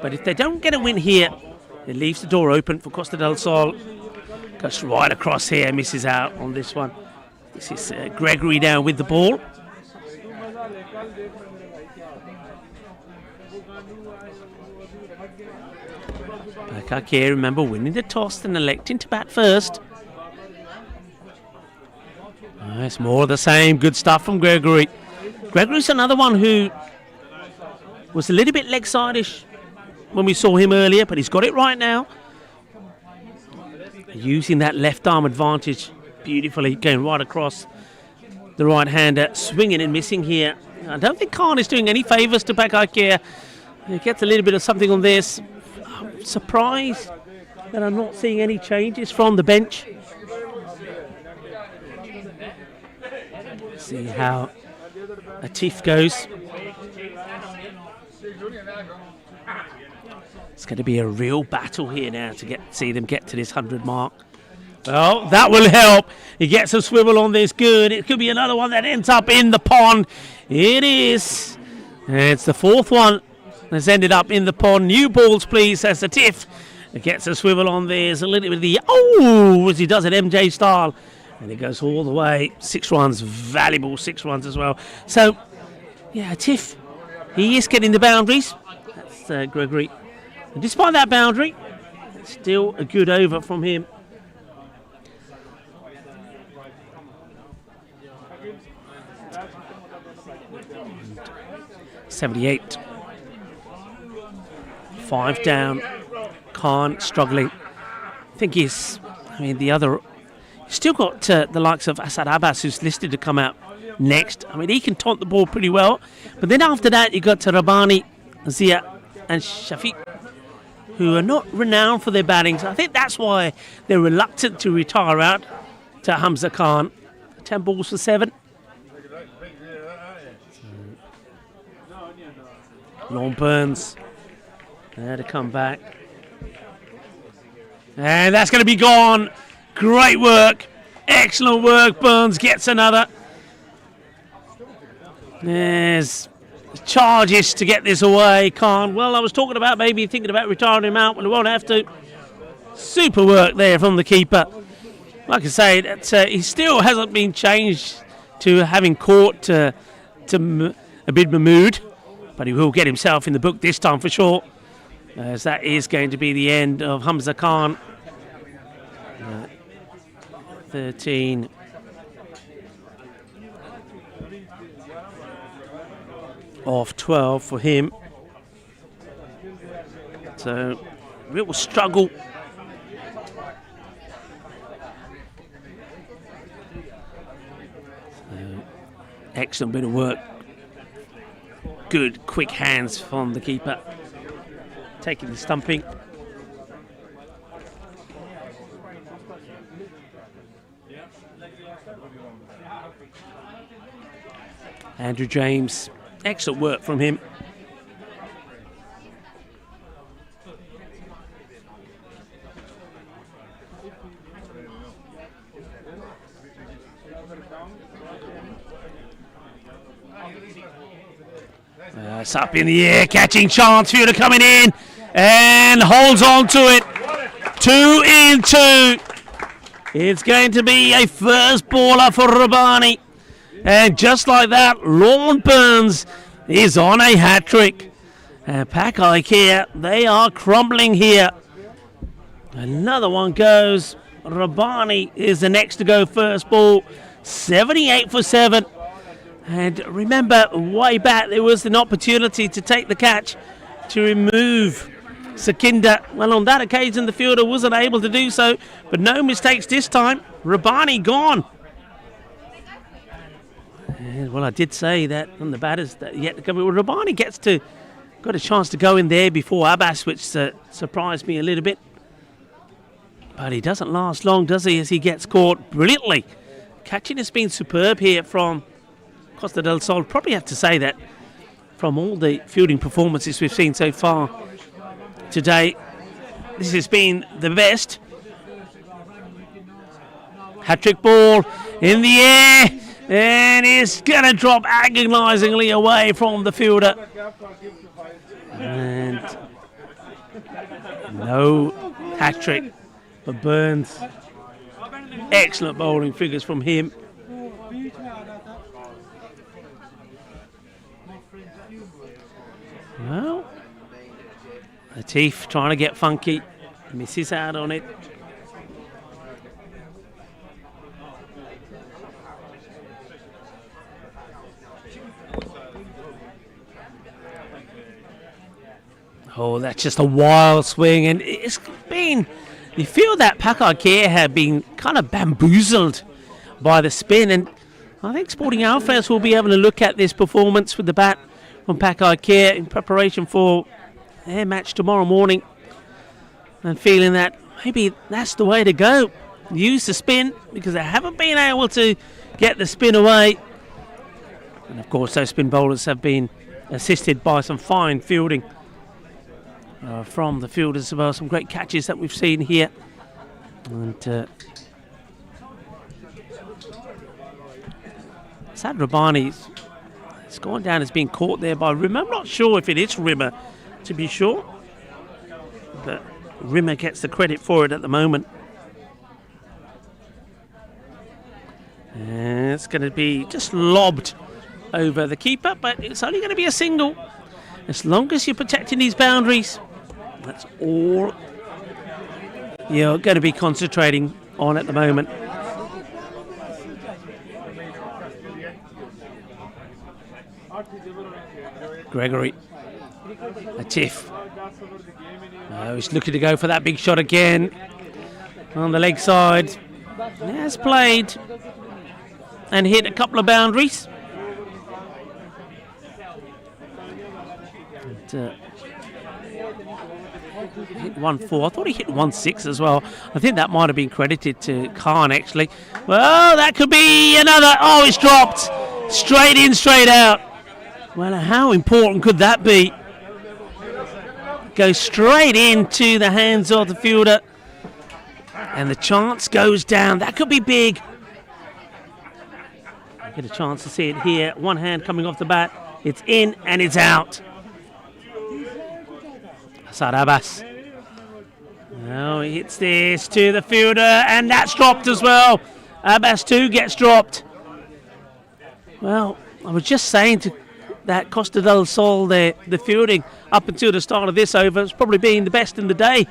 But if they don't get a win here, it leaves the door open for Costa del Sol. Goes right across here, misses out on this one. This is Gregory down with the ball. Pak I Care, remember, winning the toss and electing to bat first. It's more of the same. Good stuff from Gregory. Gregory's another one who was a little bit leg-side-ish when we saw him earlier, but he's got it right now. Using that left arm advantage beautifully, going right across the right-hander, swinging and missing here. I don't think Khan is doing any favours to Pak I Care. He gets a little bit of something on this. I'm surprised that I'm not seeing any changes from the bench. See how Atif goes. It's going to be a real battle here now to see them get to this 100 mark. Well, that will help. He gets a swivel on this. Good. It could be another one that ends up in the pond. It is. It's the 4th one that's ended up in the pond. New balls, please, says Atif. It gets a swivel on this. A little bit of the, as he does it MJ style. And it goes all the way. 6 runs, valuable 6 runs as well. So, yeah, Tiff, he is getting the boundaries. That's Gregory. And despite that boundary, still a good over from him. .78. 5 down. Khan struggling. I think the other... Still got the likes of Asad Abbas, who's listed to come out next. I mean, he can taunt the ball pretty well. But then after that, you got Rabbani, Zia, and Shafiq, who are not renowned for their batting. So I think that's why they're reluctant to retire out to Hamza Khan. 10 balls for 7. Lorne Burns there to come back. And that's going to be gone. Great work. Excellent work. Burns gets another. There's charges to get this away. Khan. Well, I was talking about maybe thinking about retiring him out, but we won't have to. Super work there from the keeper. Like I say, he still hasn't been changed to having caught to Abid Mahmood, but he will get himself in the book this time for sure, as that is going to be the end of Hamza Khan. 13. Off 12 for him. So, real struggle. Excellent bit of work. Good, quick hands from the keeper. Taking the stumping. Andrew James, excellent work from him. It's up in the air, catching chance. Fielder coming in and holds on to it. 2 in 2. It's going to be a first baller for Rabbani. And just like that, Lorne Burns is on a hat-trick. And Pak I Care, they are crumbling here. Another one goes. Rabbani is the next to go first ball. 78 for 7. And remember, way back there was an opportunity to take the catch to remove Sakinda. Well, on that occasion the fielder wasn't able to do so, but no mistakes this time. Rabani gone. And, well, I did say that on the batters that yet to come. Well, Rabani got a chance to go in there before Abbas, which surprised me a little bit. But he doesn't last long, does he, as he gets caught brilliantly. Catching has been superb here from Costa del Sol. Probably have to say that from all the fielding performances we've seen so far today, this has been the best. Hat-trick ball in the air, and it's going to drop agonisingly away from the fielder. And no hat-trick for Burns. Excellent bowling figures from him. Well, Latif trying to get funky, misses out on it. Oh, that's just a wild swing, and it's been, you feel that Pak I Care have been kind of bamboozled by the spin, and I think Sporting Alfres will be able to look at this performance with the bat from Pak I Care in preparation for their match tomorrow morning, and feeling that maybe that's the way to go. Use the spin, because they haven't been able to get the spin away. And of course those spin bowlers have been assisted by some fine fielding from the fielders as well. Some great catches that we've seen here. And Sad Rabbani's it's gone down as being caught there by Rimmer. I'm not sure if it is Rimmer, to be sure, but Rimmer gets the credit for it at the moment. And it's going to be just lobbed over the keeper, but it's only going to be a single. As long as you're protecting these boundaries, that's all you're going to be concentrating on at the moment. Gregory, Latif. He's looking to go for that big shot again on the leg side. He has played and hit a couple of boundaries. And, hit 1-4. I thought he hit 1-6 as well. I think that might have been credited to Khan, actually. Well, that could be another. Oh, it's dropped. Straight in, straight out. Well, how important could that be? Goes straight into the hands of the fielder, and the chance goes down. That could be big. I get a chance to see it here. One hand coming off the bat. It's in and it's out. Asad Abbas. Now he hits this to the fielder, and that's dropped as well. Abbas too gets dropped. Well, I was just saying to that Costa del Sol there, the fielding up until the start of this over has probably been the best in the day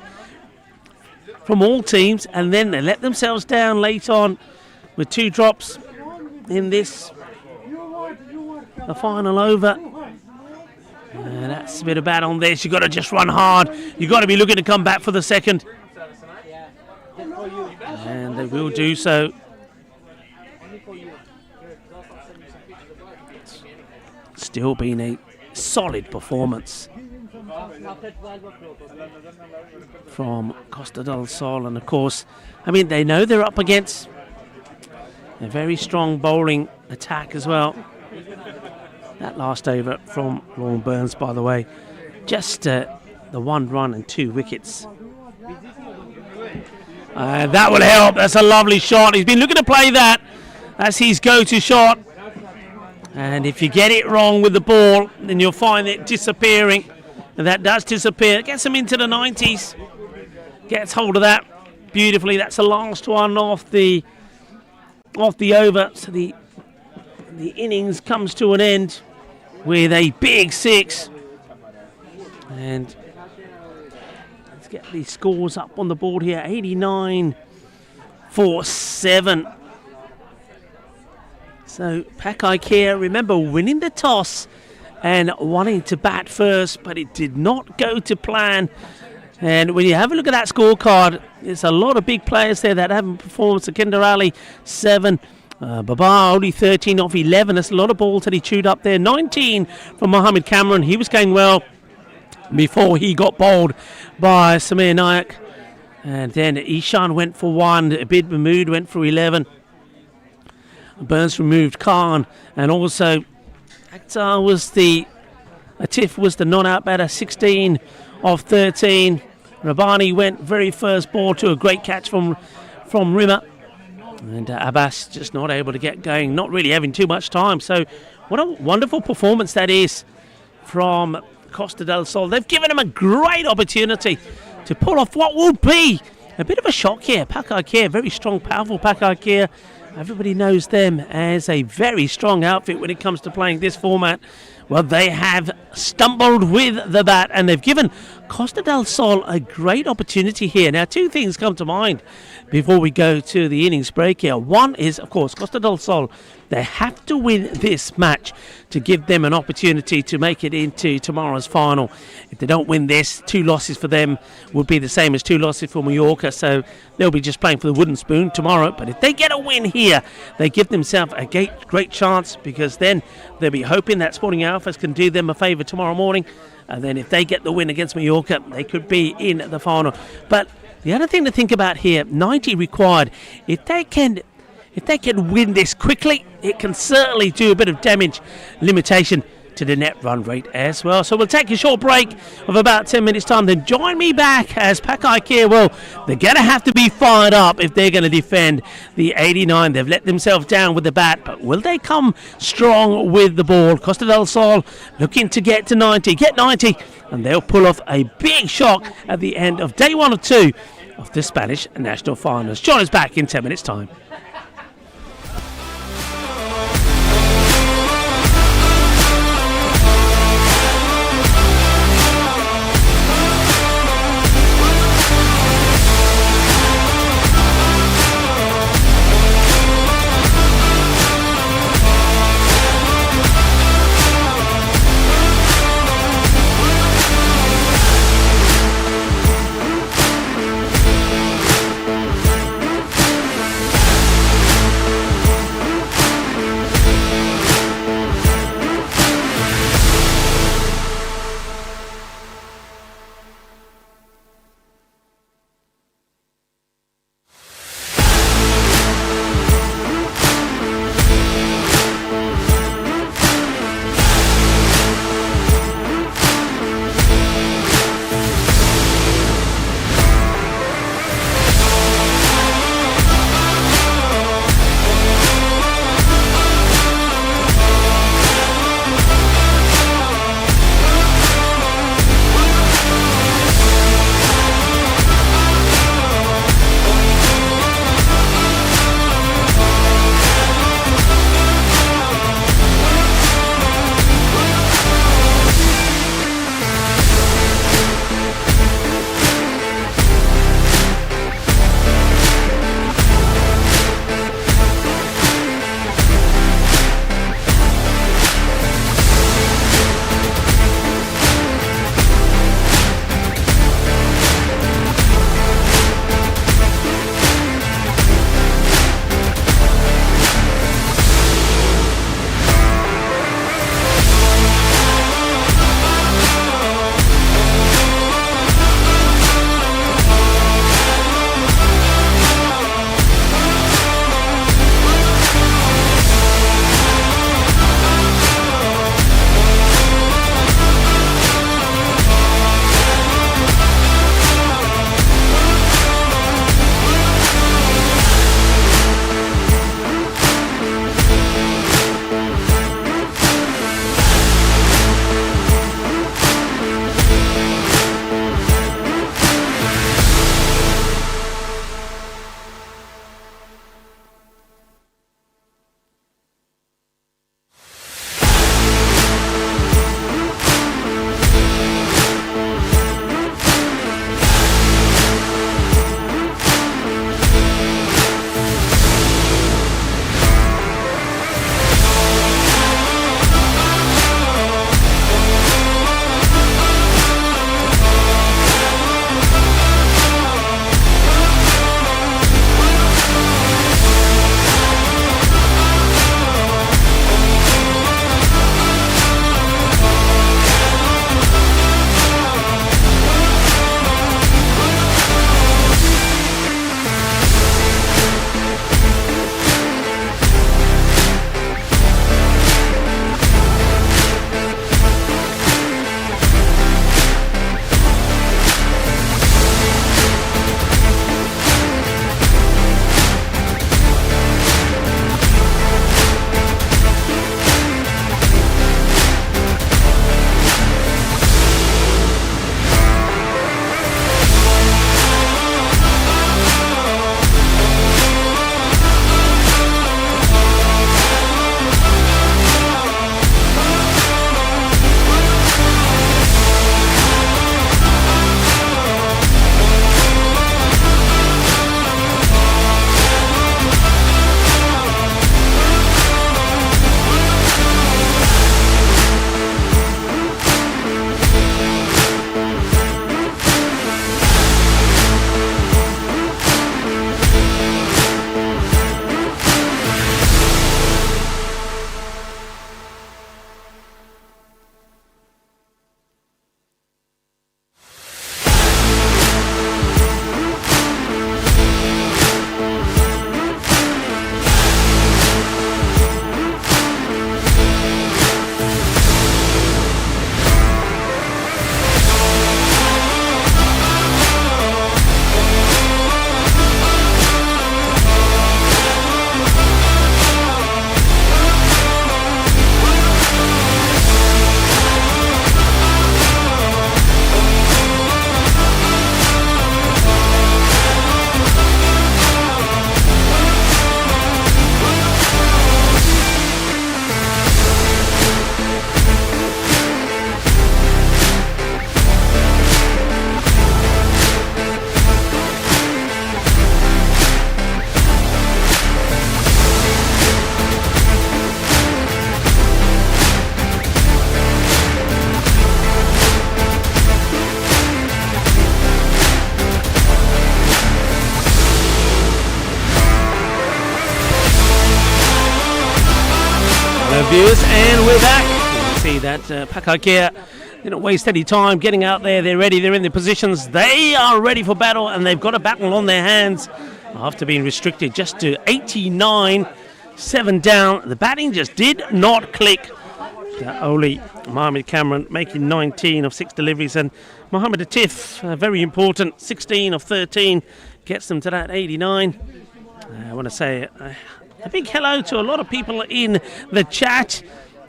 from all teams, and then they let themselves down late on with two drops in this, the final over. And that's a bit of bad on this. You've got to just run hard. You've got to be looking to come back for the second. And they will do so. Still been a solid performance from Costa del Sol. And of course, I mean, they know they're up against a very strong bowling attack as well. That last over from Lorne Burns, by the way, just the 1 run and 2 wickets. That will help. That's a lovely shot. He's been looking to play that. That's his go-to shot. And if you get it wrong with the ball, then you'll find it disappearing. And that does disappear. It gets him into the 90s. Gets hold of that beautifully. That's the last one off the over. So the innings comes to an end with a big 6. And let's get these scores up on the board here. 89 for 7. So Pak I Care, remember, winning the toss and wanting to bat first, but it did not go to plan. And when you have a look at that scorecard, there's a lot of big players there that haven't performed. Sakindar Ali, 7. Babar only 13 off 11. That's a lot of balls that he chewed up there. 19 from Mohammed Cameron. He was going well before he got bowled by Samir Nayak. And then Ishan went for 1. Abid Mahmood went for 11. Burns removed Khan. And also Akhtar was Atif was the non-out batter, 16 of 13. Rabani went very first ball to a great catch from Rimmer. And Abbas just not able to get going, not really having too much time. So what a wonderful performance that is from Costa del Sol. They've given him a great opportunity to pull off what will be a bit of a shock here. Pak I Care, very strong, powerful Pak I Care. Everybody knows them as a very strong outfit when it comes to playing this format. Well, they have stumbled with the bat and they've given Costa del Sol a great opportunity here. Now, two things come to mind before we go to the innings break here. One is, of course, Costa del Sol. They have to win this match to give them an opportunity to make it into tomorrow's final. If they don't win this, 2 losses for them would be the same as 2 losses for Mallorca, so they'll be just playing for the wooden spoon tomorrow. But if they get a win here, they give themselves a great chance, because then they'll be hoping that Sporting Alphas can do them a favour tomorrow morning. And then if they get the win against Mallorca, they could be in the final. But the other thing to think about here, 90 required. If they can win this quickly, it can certainly do a bit of damage limitation to the net run rate as well. So we'll take a short break of about 10 minutes time, then join me back as Pak I Care, well, they're going to have to be fired up if they're going to defend the 89. They've let themselves down with the bat, but will they come strong with the ball? Costa del Sol looking to get 90, and they'll pull off a big shock at the end of day 1 of 2 of the Spanish National Finals. Join us back in 10 minutes time. viewers, and we're back. You can see that Pak I Care didn't waste any time getting out there. They're ready, they're in their positions, they are ready for battle, and they've got a battle on their hands after being restricted just to 89, 7 down. The batting just did not click. Only Mohammed Cameron making 19 of 6 deliveries, and Mohammed Atif, very important, 16 of 13, gets them to that 89. I want to say a big hello to a lot of people in the chat,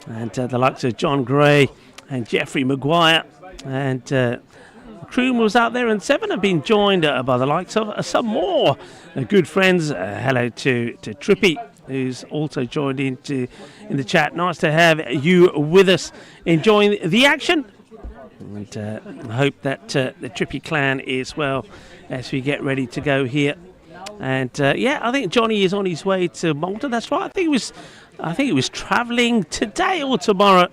and the likes of John Gray and Jeffrey Maguire, and Kroom was out there, and 7 have been joined by the likes of some more good friends. Hello to Trippy, who's also joined in the chat. Nice to have you with us, enjoying the action, and I hope that the Trippy clan is well as we get ready to go here. And I think Johnny is on his way to Malta. That's right. I think he was travelling today or tomorrow,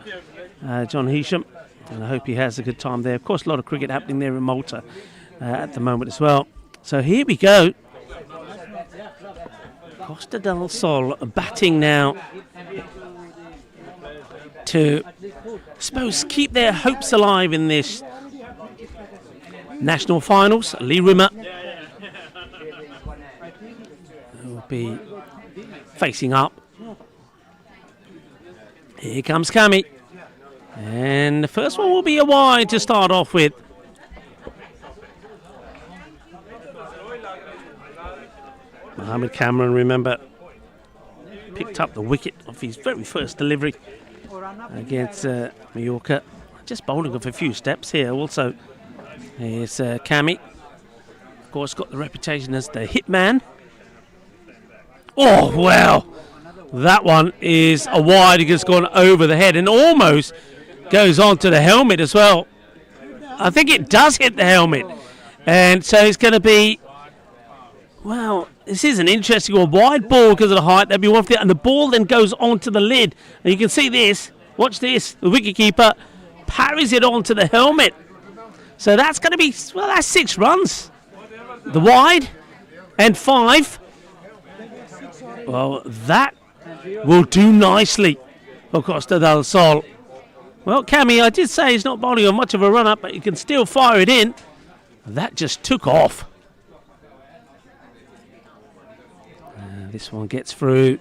John Hisham, and I hope he has a good time there. Of course, a lot of cricket happening there in Malta at the moment as well. So here we go. Costa del Sol batting now to, I suppose, keep their hopes alive in this national finals. Lee Rimmer will be facing up. Here comes Kami, and the first one will be a wide to start off with. Mohammed Cameron, remember, picked up the wicket of his very first delivery against Mallorca. Just bowling off a few steps here also. Here's Kami. Of course, got the reputation as the hitman. Oh, well, that one is a wide. It has gone over the head and almost goes onto the helmet as well. I think it does hit the helmet. And so it's going to be, well, this is an interesting one. Wide ball because of the height. That'd be one for the, and the ball then goes onto the lid. And you can see this. Watch this. The wicketkeeper parries it onto the helmet. So that's going to be, well, that's 6 runs. The wide and 5. Well, that will do nicely for Costa del Sol. Well, Kami, I did say he's not bowling on much of a run-up, but you can still fire it in. That just took off. This one gets through.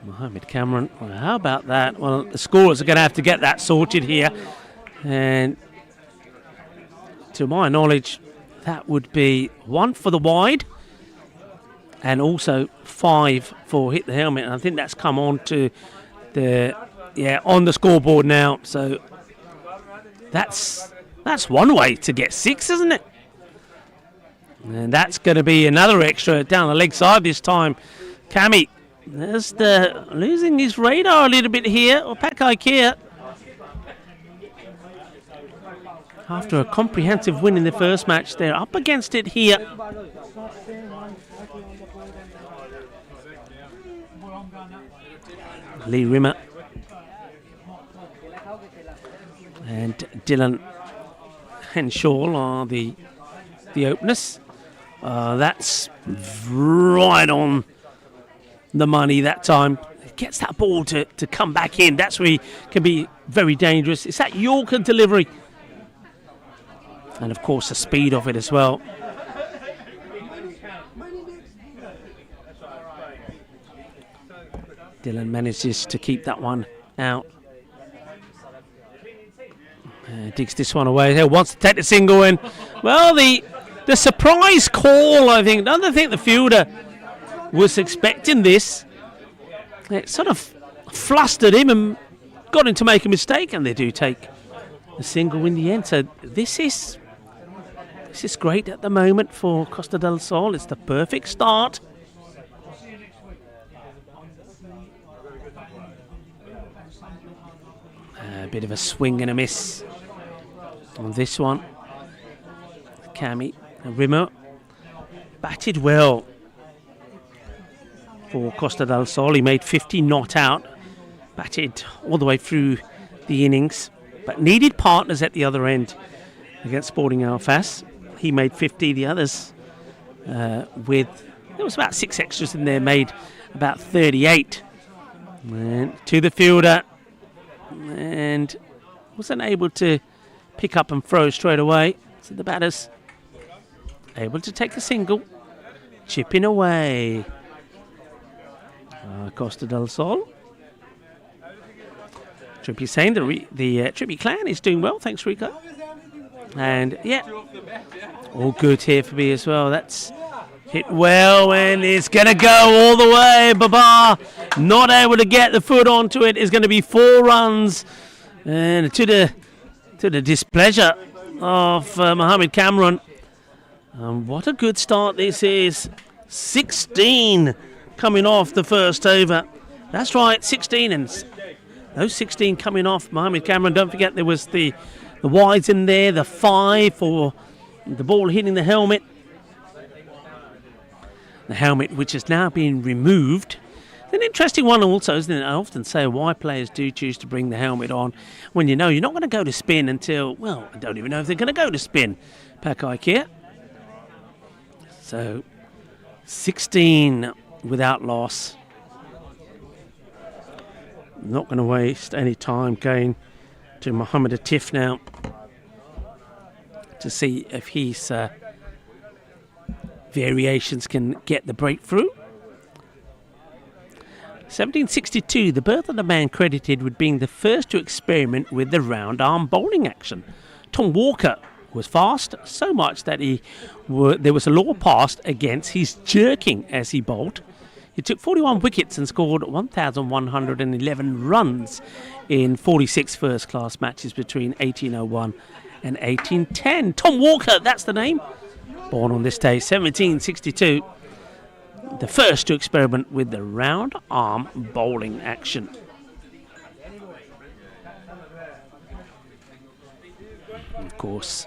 Mohammed Cameron, well, how about that? Well, the scorers are going to have to get that sorted here. And to my knowledge, that would be 1 for the wide and also 5 for hit the helmet. And I think that's come on to the, on the scoreboard now. So that's one way to get 6, isn't it? And that's going to be another extra down the leg side this time. Kami, there's losing his radar a little bit here. Or Pak I Care, after a comprehensive win in the first match, they're up against it here. Lee Rimmer and Dylan Henshaw are the openers. That's right on the money that time. Gets that ball to come back in. That's where he can be very dangerous. It's that Yorker delivery. And of course the speed of it as well. Dylan manages to keep that one out. Digs this one away. He wants to take the single in. Well, the surprise call, I think. I don't think the fielder was expecting this. It sort of flustered him and got him to make a mistake, and they do take a single in the end. So this is great at the moment for Costa del Sol. It's the perfect start. A bit of a swing and a miss on this one. Kami Rimmer batted well for Costa del Sol. He made 50 not out, batted all the way through the innings, but needed partners at the other end against Sporting Alfas. He made 50. The others, there was about 6 extras in there, made about 38. And to the fielder. And wasn't able to pick up and throw straight away. So the batter's able to take the single. Chipping away. Costa del Sol. Trippy saying the Trippy clan is doing well. Thanks, Rico. And yeah, all good here for me as well. That's hit well, and it's going to go all the way. Babar not able to get the foot onto it. Is going to be 4 runs, and to the displeasure of Mohammed Cameron. What a good start this is. 16 coming off the first over. That's right, 16, and those 16 coming off Mohammed Cameron. Don't forget there was the wides in there, the 5 for the ball hitting the helmet. The helmet which has now been removed. An interesting one also, isn't it? I often say why players do choose to bring the helmet on when you know you're not going to go to spin until, well, I don't even know if they're going to go to spin. Pak I Care. So 16 without loss. Not going to waste any time going to Mohammed Atif now to see if his variations can get the breakthrough. 1762, the birth of the man credited with being the first to experiment with the round arm bowling action. Tom Walker was fast, so much that there was a law passed against his jerking as he bowled. He took 41 wickets and scored 1,111 runs in 46 first-class matches between 1801 and 1810. Tom Walker, that's the name. Born on this day, 1762. The first to experiment with the round arm bowling action. Of course,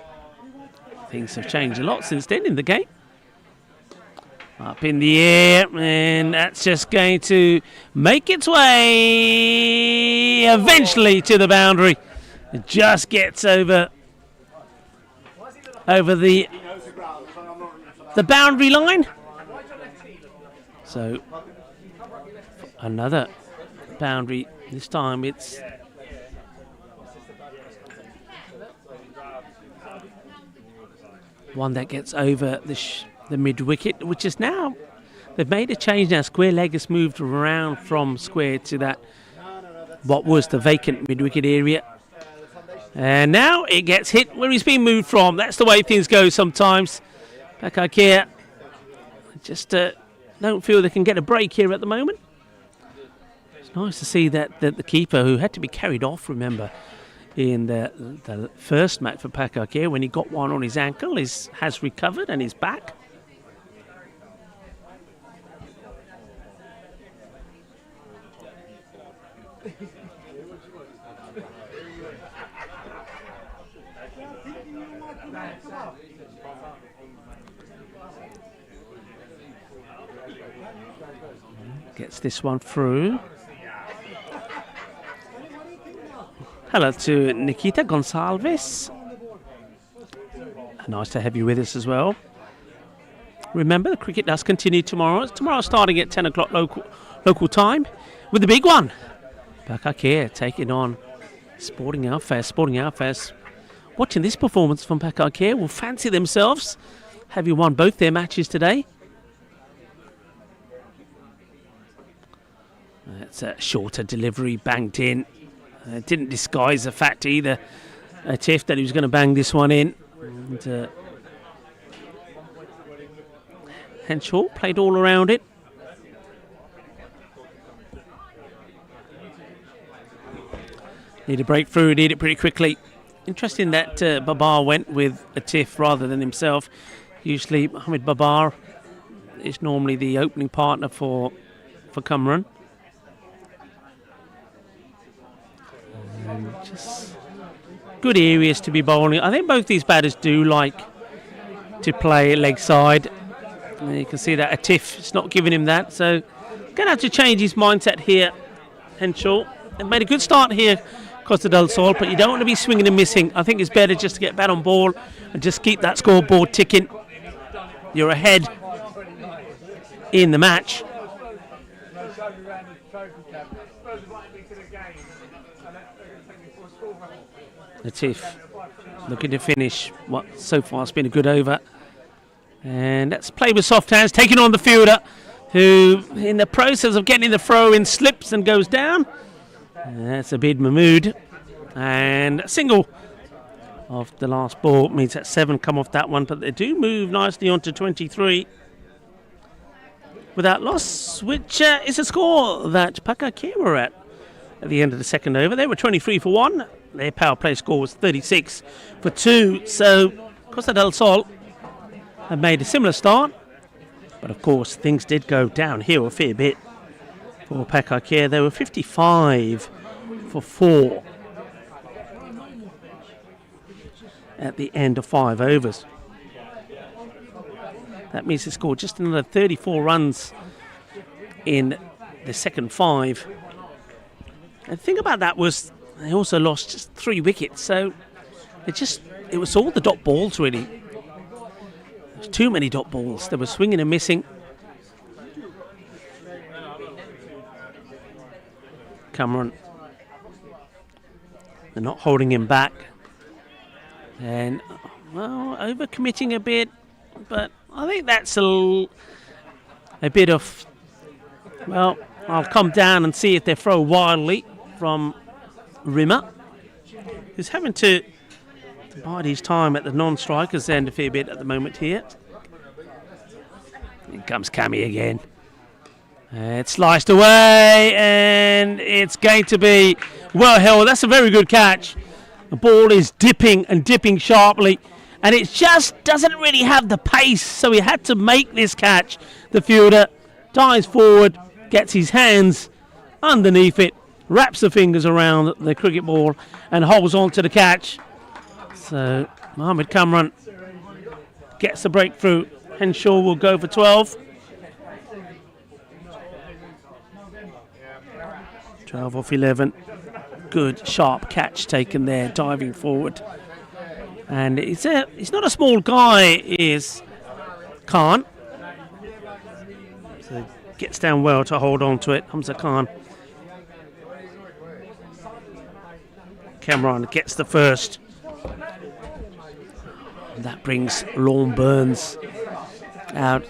things have changed a lot since then in the game. Up in the air, and that's just going to make its way eventually to the boundary. It just gets over the boundary line. So another boundary. This time it's one that gets over the mid wicket, which is now, they've made a change now. Square leg has moved around from square to that, what was the vacant mid wicket area. And now it gets hit where he's been moved from. That's the way things go sometimes. Pak I Care just don't feel they can get a break here at the moment. It's nice to see that the keeper, who had to be carried off, remember, in the first match for Pak I Care, when he got one on his ankle, has recovered and is back. Gets this one through. Hello to Nikita Gonsalves. Nice to have you with us as well. Remember, the cricket does continue tomorrow. Tomorrow starting at 10 o'clock local time with the big one. Pak I Care taking on Sporting Outfest. Watching this performance from Pak I Care will fancy themselves, having won both their matches today. That's a shorter delivery, banged in. Didn't disguise the fact either, Tiff, that he was going to bang this one in. And Henshaw played all around it. Need a breakthrough, need it pretty quickly. Interesting that Babar went with Atif rather than himself. Usually Mohammed Babar is normally the opening partner for Cameron. Just good areas to be bowling. I think both these batters do like to play leg side. And you can see that Atif is not giving him that, so going to have to change his mindset here. Henshaw, they've made a good start here, Costa del Sol, but you don't want to be swinging and missing. I think it's better just to get bat on ball and just keep that scoreboard ticking. You're ahead in the match. Latif looking to finish what so far has been a good over. And that's play with soft hands, taking on the fielder, who in the process of getting the throw in slips and goes down. And that's Abid Mahmood. And a single off the last ball means that 7 come off that one, but they do move nicely onto 23 without loss, which is a score that Pak I Care were at the end of the second over. They were 23 for 1. Their power play score was 36 for 2. So Costa del Sol have made a similar start, but of course things did go downhill a fair bit for Pak I Care. They were 55 for 4 at the end of 5 overs. That means they scored just another 34 runs in the second 5. And the thing about that was they also lost just 3 wickets, so it was all the dot balls really. There's too many dot balls. They were swinging and missing. Cameron, they're not holding him back. And, well, overcommitting a bit, but I think that's a bit of, well, I'll come down and see if they throw wildly from Rimmer, who's having to bide his time at the non-strikers end a fair bit at the moment here. In comes Cammy again. It's sliced away, and it's going to be well held. That's a very good catch. The ball is dipping and dipping sharply, and it just doesn't really have the pace, so he had to make this catch. The fielder dives forward, gets his hands underneath it, wraps the fingers around the cricket ball, and holds on to the catch. So Mohammed Kamran gets the breakthrough. Henshaw will go for 12. 12 off 11. Good sharp catch taken there, diving forward. And he's not a small guy, is Khan. So gets down well to hold on to it. Hamza Khan. Cameron gets the first. That brings Lorne Burns out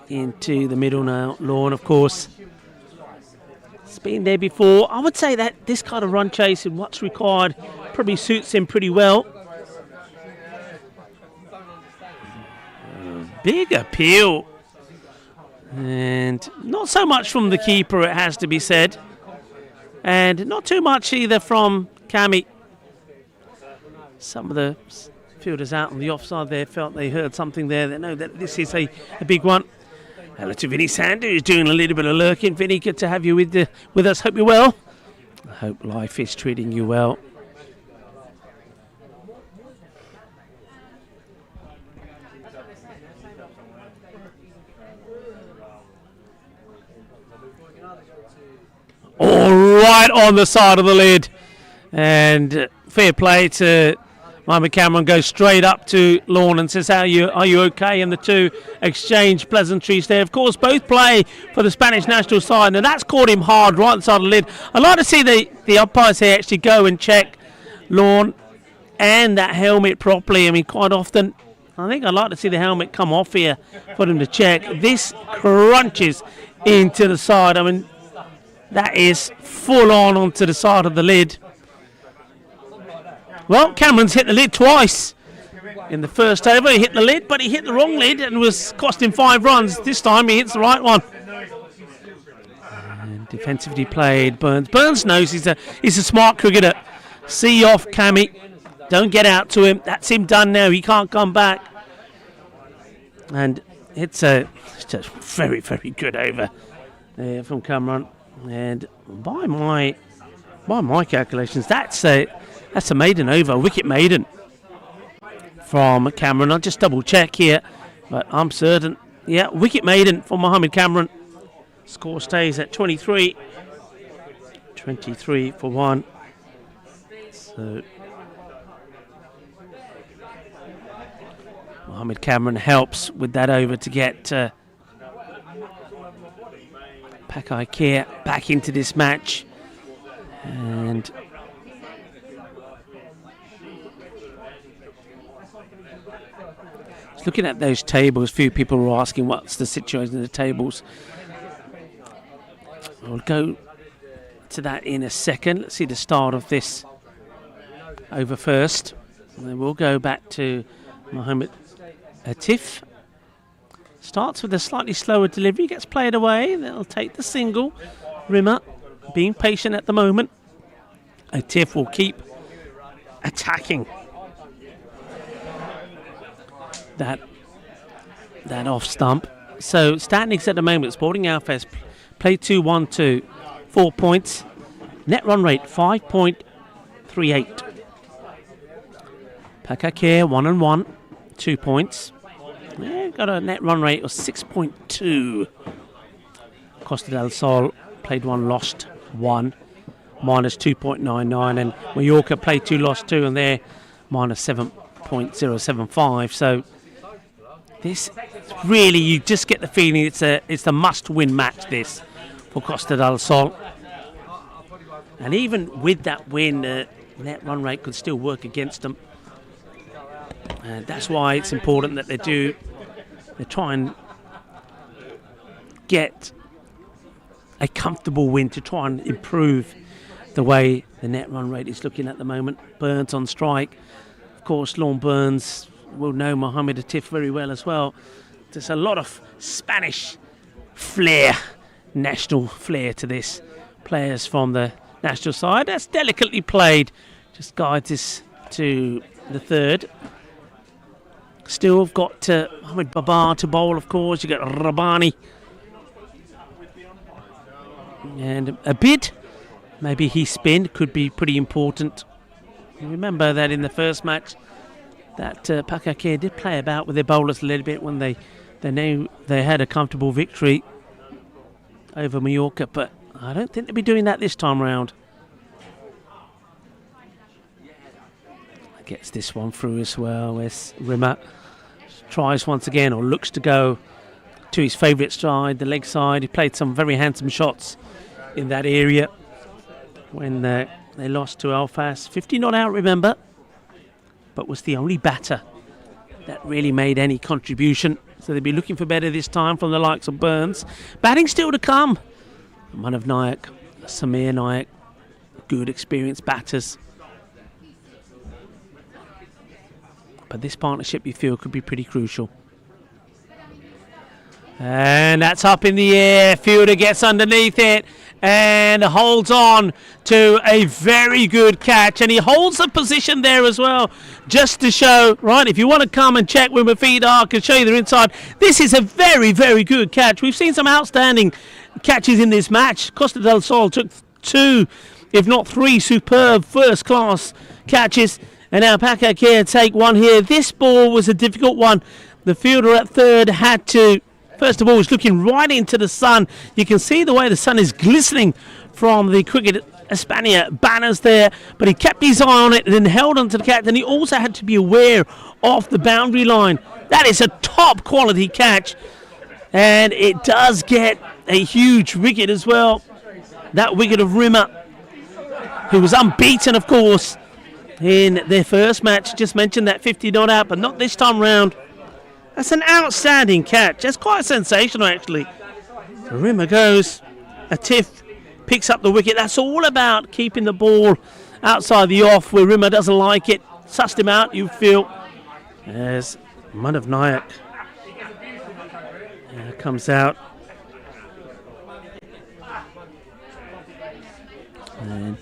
into the middle now. Lorne, of course, has been there before. I would say that this kind of run chase and what's required probably suits him pretty well. Big appeal. And not so much from the keeper, it has to be said. And not too much either from Cammy. Some of the fielders out on the offside there felt they heard something there. They know that this is a big one. Hello to Vinny Sander, who's doing a little bit of lurking. Vinny, good to have you with us. Hope you're well. I hope life is treating you well. All right on the side of the lid. And fair play to Mohammed Cameron. Goes straight up to Lorne and says, are you okay? And the two exchange pleasantries there. Of course, both play for the Spanish national side, and that's caught him hard right on the side of the lid. I'd like to see the umpires here actually go and check Lorne and that helmet properly. I mean, quite often, I think I'd like to see the helmet come off here for them to check. This crunches into the side. I mean, that is full on onto the side of the lid. Well, Cameron's hit the lid twice. In the first over, he hit the lid, but he hit the wrong lid and was costing 5 runs. This time, he hits the right one. And defensively played, Burns. Burns knows he's a smart cricketer. See off Cammy. Don't get out to him. That's him done now. He can't come back. And it's a very, very good over there from Cameron. And by my calculations, that's a maiden over, a wicket maiden from Cameron. I'll just double check here, but I'm certain. Yeah, wicket maiden for Mohammed Cameron. Score stays at 23. 23 for 1. So Mohammed Cameron helps with that over to get Pak I Care back into this match. And Just looking at those tables, a few people were asking what's the situation in the tables. We'll go to that in a second. Let's see the start of this over first. And then we'll go back to Mohammed Atif. Starts with a slightly slower delivery, gets played away, they'll take the single. Rimmer being patient at the moment. Atif will keep attacking that off stump. So standings at the moment, Sporting Alfez play 2-1-2, 4 points. Net run rate 5.38. Pak I Care 1-1, 2 points. Yeah, got a net run rate of 6.2. Costa del Sol played 1, lost 1, minus 2.99, and Mallorca played 2, lost 2, and they're minus 7.075. So this really, you just get the feeling it's a must-win match, this, for Costa del Sol. And even with that win, net run rate could still work against them. And that's why it's important that they try and get a comfortable win to try and improve the way the net run rate is looking at the moment. Burns on strike. Of course, Lorne Burns will know Mohammed Atif very well as well. There's a lot of Spanish flair, national flair to this. Players from the national side. That's delicately played. Just guides this to the third. Still got Mohamed Babar to bowl, of course. You've got Rabani. And a bid. Maybe he spin could be pretty important. Remember that in the first match, that Pak I Care did play about with their bowlers a little bit when they knew they had a comfortable victory over Mallorca, but I don't think they'll be doing that this time round. Gets this one through as well. As Rimmer tries once again, or looks to go to his favourite side, the leg side. He played some very handsome shots in that area when they lost to Alfaz. 50 not out, remember, but was the only batter that really made any contribution. So they'll be looking for better this time from the likes of Burns. Batting still to come. Manav Nayak, Samir Nayak, good experienced batters. But this partnership, you feel, could be pretty crucial. And that's up in the air. Fielder gets underneath it and holds on to a very good catch. And he holds the position there as well, just to show, right, if you want to come and check where my feet are, I can show you the inside. This is a very, very good catch. We've seen some outstanding catches in this match. Costa del Sol took 2, if not 3, superb first-class catches. And now Pak I Care take 1 here. This ball was a difficult one. The fielder at third had to, first of all, was looking right into the sun. You can see the way the sun is glistening from the Cricket Hispania banners there. But he kept his eye on it and then held onto the catch. And he also had to be aware of the boundary line. That is a top quality catch. And it does get a huge wicket as well. That wicket of Rimmer, who was unbeaten, of course, in their first match. Just mentioned that 50 not out, but not this time round. That's an outstanding catch. That's quite sensational, actually. Rimmer goes. Atif picks up the wicket. That's all about keeping the ball outside the off where Rimmer doesn't like it. Sussed him out, you feel. As Manav Nayak comes out. And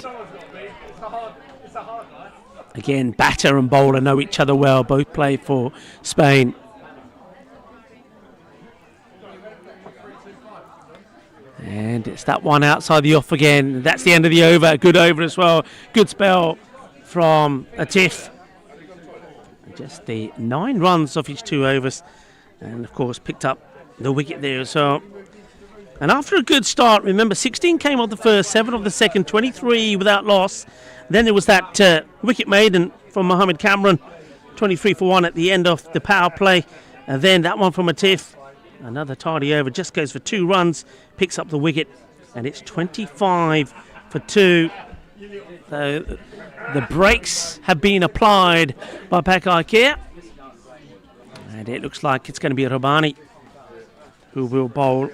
again, batter and bowler know each other well. Both play for Spain. And it's that one outside the off again. That's the end of the over. Good over as well. Good spell from Atif. Just the 9 runs off his 2 overs. And, of course, picked up the wicket there as well. And after a good start, remember, 16 came off the first, 7 off the second, 23 without loss. Then there was that wicket maiden from Mohammed Cameron, 23 for 1 at the end of the power play. And then that one from Atif, another tidy over, just goes for 2 runs, picks up the wicket, and it's 25 for 2. So the brakes have been applied by Pak I Care. And it looks like it's going to be Rabani who will bowl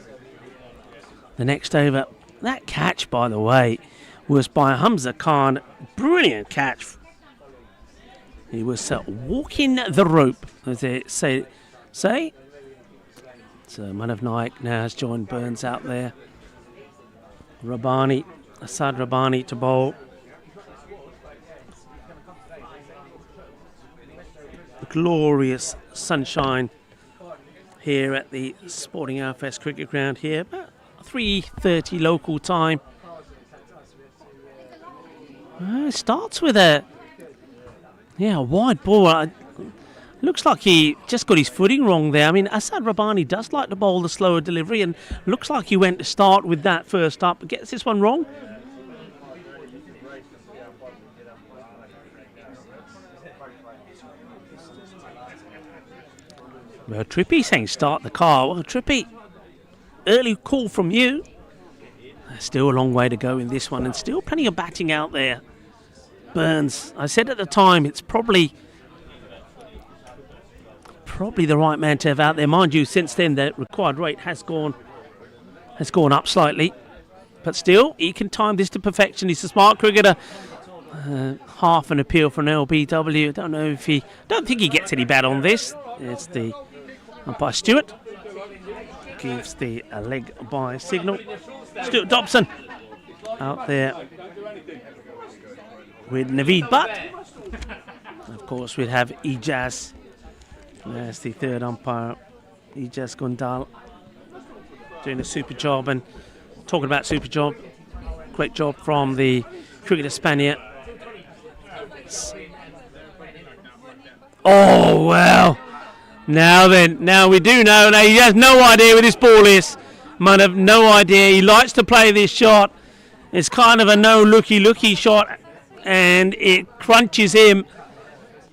the next over. That catch, by the way, was by Hamza Khan. Brilliant catch. He was walking the rope, as they say. So Manav Naik now has joined Burns out there. Rabani, Asad Rabani to bowl. Glorious sunshine here at the Sporting Outfest Cricket Ground here, about 3:30 local time. It starts with a wide ball. Looks like he just got his footing wrong there. I mean, Asad Rabani does like to bowl the slower delivery, and looks like he went to start with that first up, but gets this one wrong. Well, Trippy saying start the car. Well, Trippy, early call from you. Still a long way to go in this one, and still plenty of batting out there. Burns, I said at the time, it's probably the right man to have out there. Mind you, since then the required rate has gone up slightly, but still he can time this to perfection. He's a smart cricketer. Half an appeal for an LBW. Don't think he gets any bad on this. It's the umpire Stewart gives the leg by signal. Stuart Dobson out there with Naveed Butt. Of course, we'd have Ijaz as the third umpire. Ijaz Gundal doing a super job. And talking about super job, great job from the Cricket Hispania. Oh, well. Now we do know. Now he has no idea where this ball is. Might have no idea. He likes to play this shot. It's kind of a no looky shot, and it crunches him.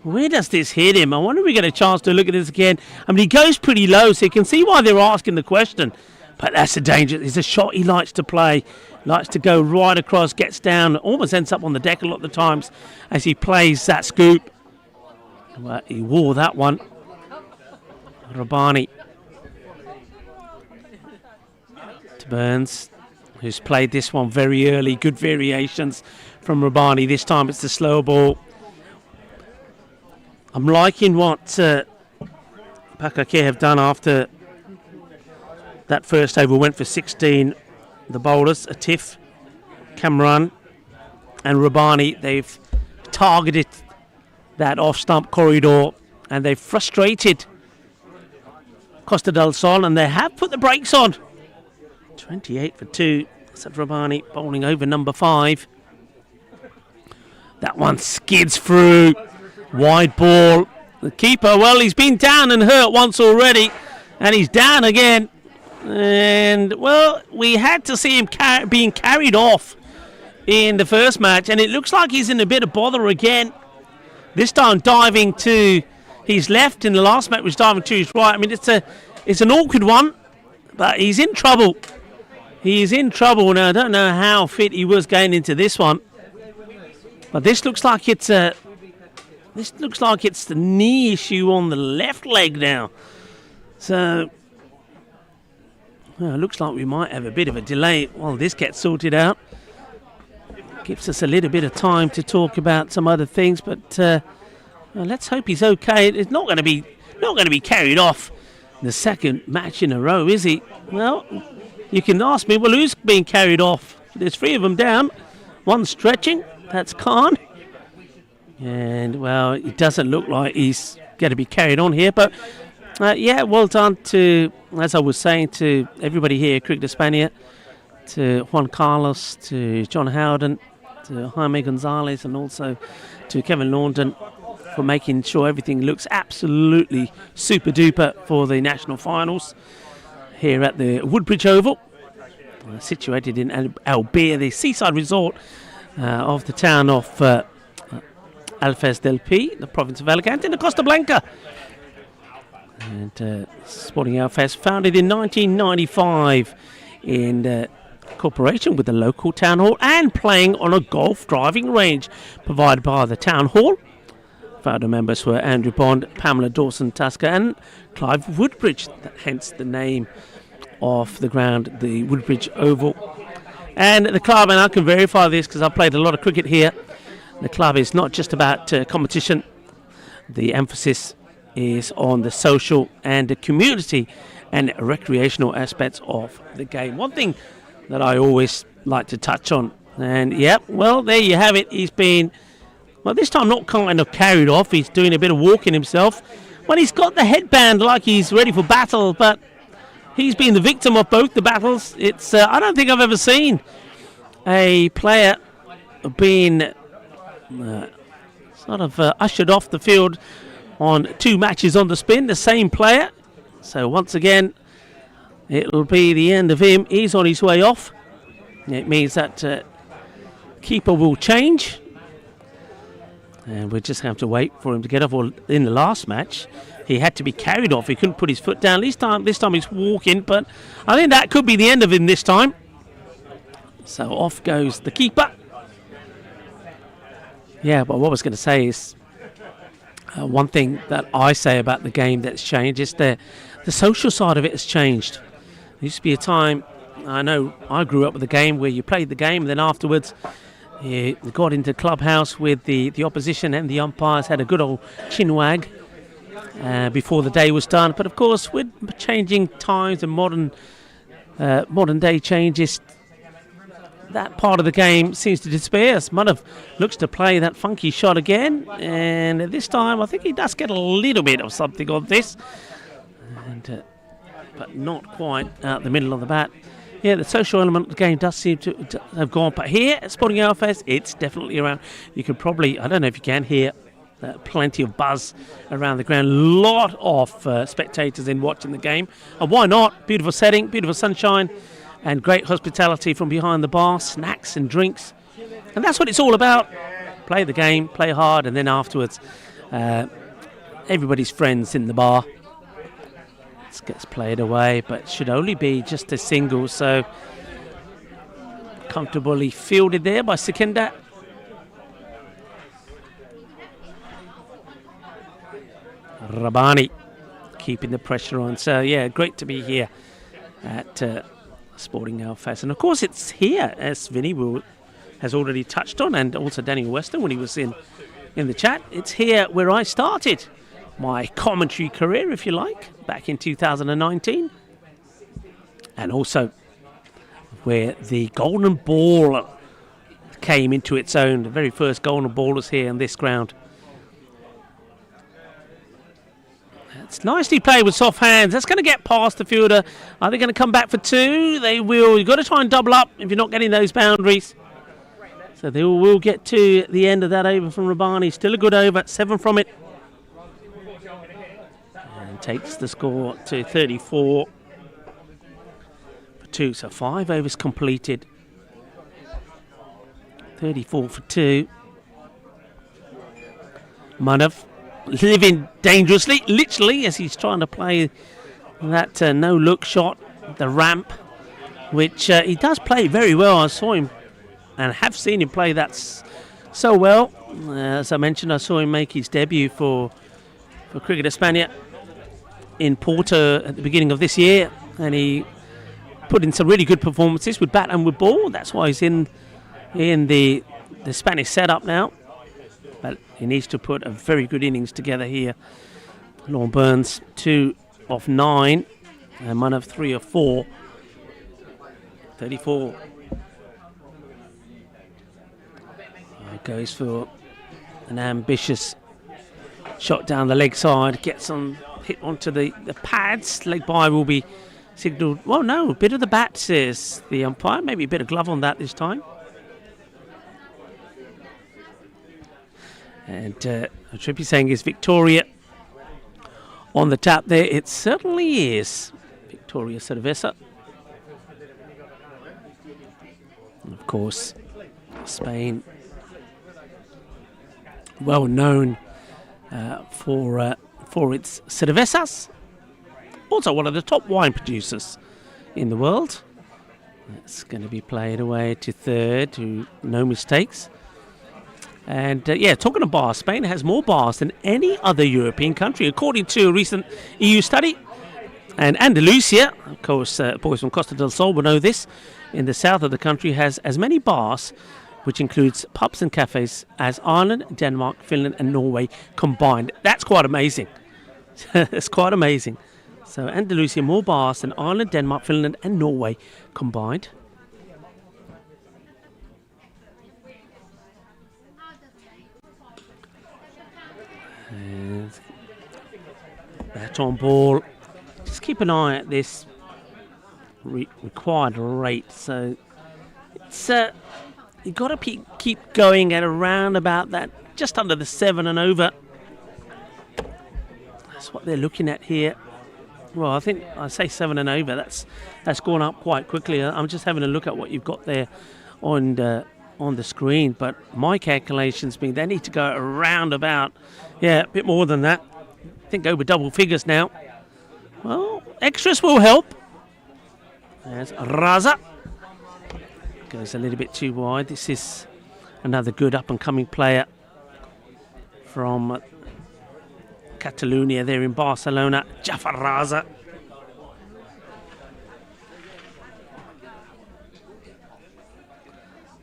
Where does this hit him? I wonder if we get a chance to look at this again. I mean, he goes pretty low, so you can see why they're asking the question. But that's the danger. It's a shot he likes to play. Likes to go right across, gets down, almost ends up on the deck a lot of the times as he plays that scoop. Well, he wore that one. Rabani to Burns, who's played this one very early. Good variations from Rabani. This time it's the slow ball. I'm liking what Pak I Care have done after that first over. Went for 16. The bowlers, Atif, Kamran and Rabani, they've targeted that off-stump corridor and they've frustrated Costa Del Sol, and they have put the brakes on. 28 for 2. Asad Rabani bowling over number 5. That one skids through. Wide ball. The keeper, well, he's been down and hurt once already, and he's down again. And, well, we had to see him being carried off in the first match, and it looks like he's in a bit of bother again. This time diving to his left. In the last match was diving to his right. I mean, it's an awkward one, but he's in trouble. He is in trouble now. I don't know how fit he was going into this one, but this looks like it's the knee issue on the left leg now. So, well, it looks like we might have a bit of a delay while this gets sorted out. Gives us a little bit of time to talk about some other things, but well, let's hope he's okay. It's not going to be carried off the second match in a row, is he? Well, you can ask me, well, who's being carried off? There's 3 of them down. One stretching. That's Khan. And, well, it doesn't look like he's going to be carried on here. But, yeah, well done to, as I was saying, to everybody here at Cricket Hispania, to Juan Carlos, to John Howden, to Jaime Gonzalez, and also to Kevin Laundon for making sure everything looks absolutely super duper for the national finals here at the Woodbridge Oval, situated in Albia, the seaside resort of the town of Alfez del Pi, the province of Alicante, in the Costa Blanca. And Sporting Alfez, founded in 1995 in cooperation with the local town hall and playing on a golf driving range provided by the town hall. Founder members were Andrew Bond, Pamela Dawson-Tasker and Clive Woodbridge, hence the name of the ground, the Woodbridge Oval. And the club, and I can verify this because I've played a lot of cricket here, the club is not just about competition. The emphasis is on the social and the community and recreational aspects of the game. One thing that I always like to touch on, and well, there you have it. He's been, well, this time not kind of carried off. He's doing a bit of walking himself. Well, he's got the headband like he's ready for battle, but he's been the victim of both the battles. It's I don't think I've ever seen a player being sort of ushered off the field on 2 matches on the spin, the same player. So once again, it'll be the end of him. He's on his way off. It means that keeper will change. And we'll just have to wait for him to get off. Well, in the last match, he had to be carried off. He couldn't put his foot down. This time he's walking, but I think that could be the end of him this time. So off goes the keeper. Yeah, but what I was going to say is one thing that I say about the game that's changed is the social side of it has changed. There used to be a time, I know I grew up with a game where you played the game and then afterwards you got into the clubhouse with the opposition and the umpires, had a good old chinwag before the day was done. But of course, with changing times and modern day changes, that part of the game seems to disappear. Manav looks to play that funky shot again, and this time I think he does get a little bit of something on this, and but not quite out the middle of the bat. Yeah, the social element of the game does seem to have gone, but here at Sporting Alfest, it's definitely around. You can probably, I don't know if you can hear plenty of buzz around the ground. A lot of spectators in watching the game, and why not? Beautiful setting, beautiful sunshine, and great hospitality from behind the bar, snacks and drinks. And that's what it's all about. Play the game, play hard, and then afterwards, everybody's friends in the bar. It gets played away, but should only be just a single. So comfortably fielded there by Sikandar. Rabani keeping the pressure on. So yeah, great to be here at Sporting Alfest. And of course it's here, as Vinny has already touched on, and also Daniel Weston when he was in the chat. It's here where I started my commentary career, if you like, back in 2019. And also where the golden ball came into its own. The very first golden ball was here in this ground. It's nicely played with soft hands. That's going to get past the fielder. Are they going to come back for 2? They will. You've got to try and double up if you're not getting those boundaries. So they will get to the end of that over from Rabani. Still a good over, 7 from it. And takes the score to 34 for 2. So 5 overs completed. 34 for 2. Manav living dangerously, literally, as he's trying to play that no-look shot, the ramp, which he does play very well. I saw him and have seen him play that so well. As I mentioned, I saw him make his debut for Cricket Espana in Porto at the beginning of this year, and he put in some really good performances with bat and with ball. That's why he's in the Spanish setup now. But he needs to put a very good innings together here. Lorne Burns, 2 of 9, and one of 3 of 4. 34. Goes for an ambitious shot down the leg side. Gets on, hit onto the pads. Leg by will be signalled. Well, no, a bit of the bat, says the umpire. Maybe a bit of glove on that this time. And Trippy saying is Victoria on the tap there. It certainly is. Victoria Cerveza. And of course, Spain, well known for its cervezas. Also one of the top wine producers in the world. It's going to be played away to third, to no mistakes. And talking of bars, Spain has more bars than any other European country, according to a recent EU study. And Andalusia, of course, boys from Costa del Sol will know this, in the south of the country has as many bars, which includes pubs and cafes, as Ireland, Denmark, Finland and Norway combined. That's quite amazing. It's quite amazing. So Andalusia, more bars than Ireland, Denmark, Finland and Norway combined. And bat on ball. Just keep an eye at this required rate. So it's you've got to keep going at around about that, just under the 7 and over. That's what they're looking at here. Well, I think I say 7 and over. That's gone up quite quickly. I'm just having a look at what you've got there on the screen. But my calculations mean they need to go around about, a bit more than that. I think over double figures now. Well, extras will help. There's Raza. Goes a little bit too wide. This is another good up-and-coming player from Catalonia there in Barcelona, Jafar Raza.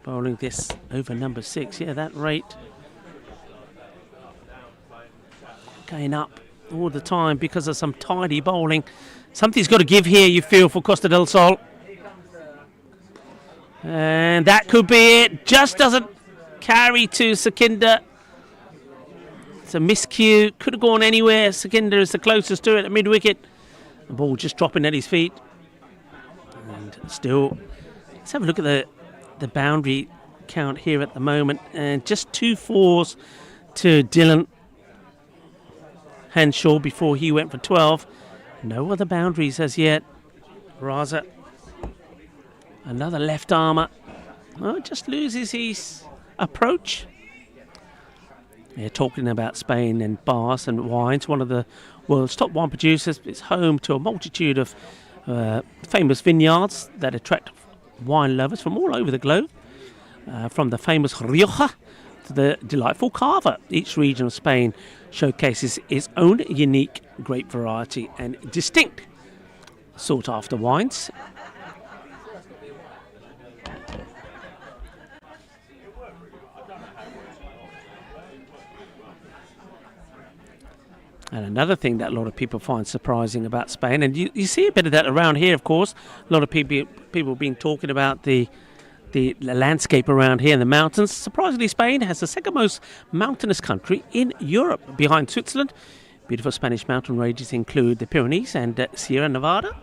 Bowling this over number 6. Yeah, that rate going up all the time because of some tidy bowling. Something's got to give here, you feel, for Costa del Sol. And that could be it. Just doesn't carry to Sekinder. It's a miscue. Could have gone anywhere. Sekinder is the closest to it at mid-wicket. The ball just dropping at his feet. And still, let's have a look at the boundary count here at the moment. And just 2 fours to Dylan Henshaw before he went for 12. No other boundaries as yet. Raza. Another left armour. Oh, just loses his approach. They're talking about Spain and bars and wines. One of the world's top wine producers. It's home to a multitude of famous vineyards that attract wine lovers from all over the globe. From the famous Rioja to the delightful Cava. Each region of Spain showcases its own unique grape variety and distinct sought-after wines. And another thing that a lot of people find surprising about Spain, and you see a bit of that around here, of course. A lot of people have been talking about the landscape around here in the mountains. Surprisingly, Spain has the second most mountainous country in Europe, behind Switzerland. Beautiful Spanish mountain ranges include the Pyrenees and Sierra Nevada.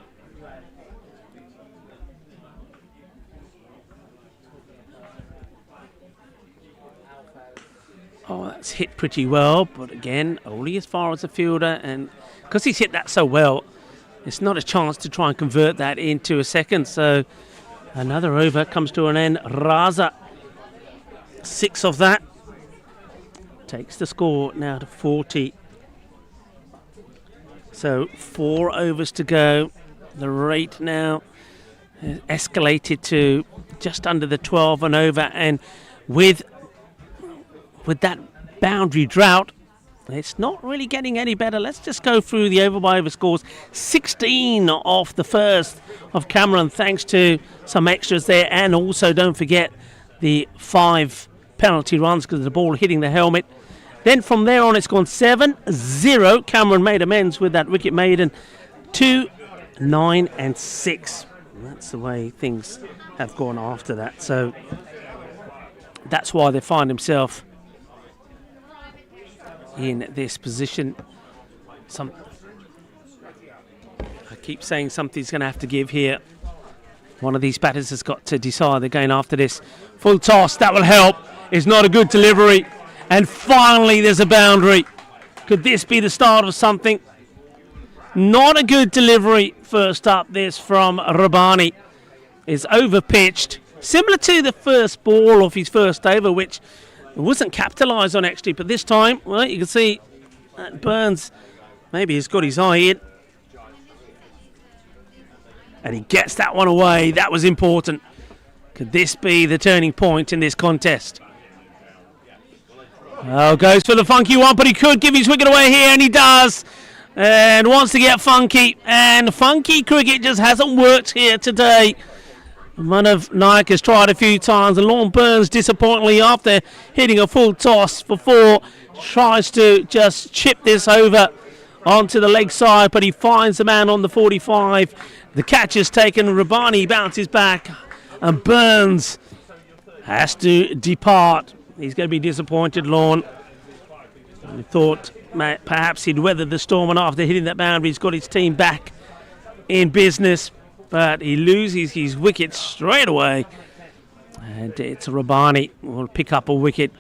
Oh, that's hit pretty well, but again, only as far as the fielder, and because he's hit that so well, it's not a chance to try and convert that into a second. So another over comes to an end. Raza, 6 of that, takes the score now to 40. So 4 overs to go. The rate now has escalated to just under the 12 and over, and with that boundary drought, it's not really getting any better. Let's just go through the over by over scores. 16 off the first of Cameron, thanks to some extras there, and also don't forget the 5 penalty runs because of the ball hitting the helmet. Then from there on, it's gone 7-0. Cameron made amends with that wicket maiden. 2, 9 and 6. That's the way things have gone after that. So that's why they find himself in this position. I keep saying something's going to have to give here. One of these batters has got to decide they're going after this. Full toss, that will help. It's not a good delivery. And finally there's a boundary. Could this be the start of something? Not a good delivery. First up, this from Rabani is over pitched. Similar to the first ball of his first over, which wasn't capitalised on actually, but this time, well, you can see that Burns, maybe he's got his eye in. And he gets that one away. That was important. Could this be the turning point in this contest? Oh, goes for the funky one, but he could give his wicket away here, and he does. And wants to get funky, and funky cricket just hasn't worked here today. Manav Naik has tried a few times, and Lorne Burns, disappointingly, after hitting a full toss for 4, tries to just chip this over onto the leg side, but he finds the man on the 45. The catch is taken, Rabani bounces back, and Burns has to depart. He's going to be disappointed, Lorne. He thought perhaps he'd weathered the storm, and after hitting that boundary, he's got his team back in business. But he loses his wicket straight away. And it's Rabani who will pick up a wicket.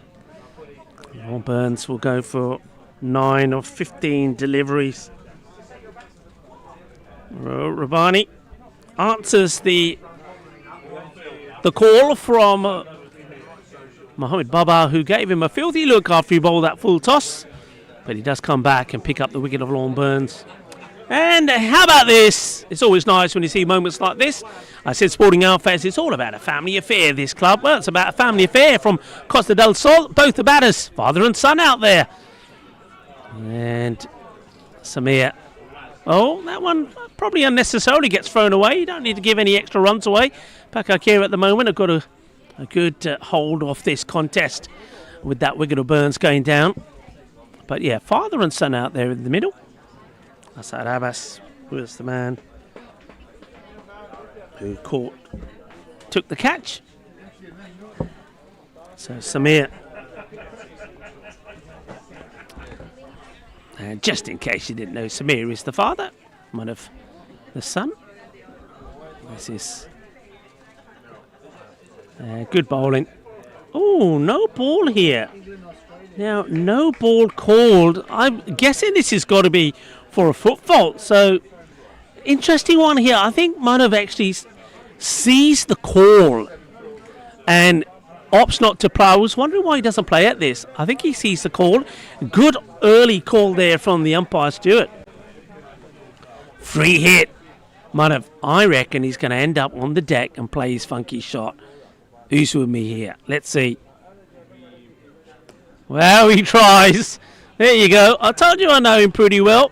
Lorne Burns will go for 9 of 15 deliveries. Rabani answers the call from Mohamed Baba, who gave him a filthy look after he bowled that full toss. But he does come back and pick up the wicket of Lorne Burns. And how about this? It's always nice when you see moments like this. I said Sporting Outfits, it's all about a family affair, this club. Well, it's about a family affair from Costa Del Sol. Both the batters, father and son out there. And Samir. Oh, that one probably unnecessarily gets thrown away. You don't need to give any extra runs away. Pak I Care at the moment have got a good hold off this contest with that wicket of Burns going down. But yeah, father and son out there in the middle. Asad Abbas was the man who took the catch. So Samir. And just in case you didn't know, Samir is the father, one of the son. This is good bowling. Oh, no ball here. Now, no ball called. I'm guessing this has got to be for a foot fault. So, interesting one here. I think Manav actually sees the call and opts not to play. I was wondering why he doesn't play at this. I think he sees the call. Good early call there from the umpire, Stewart. Free hit. Manav, I reckon he's going to end up on the deck and play his funky shot. Who's with me here? Let's see. Well, he tries. There you go. I told you I know him pretty well.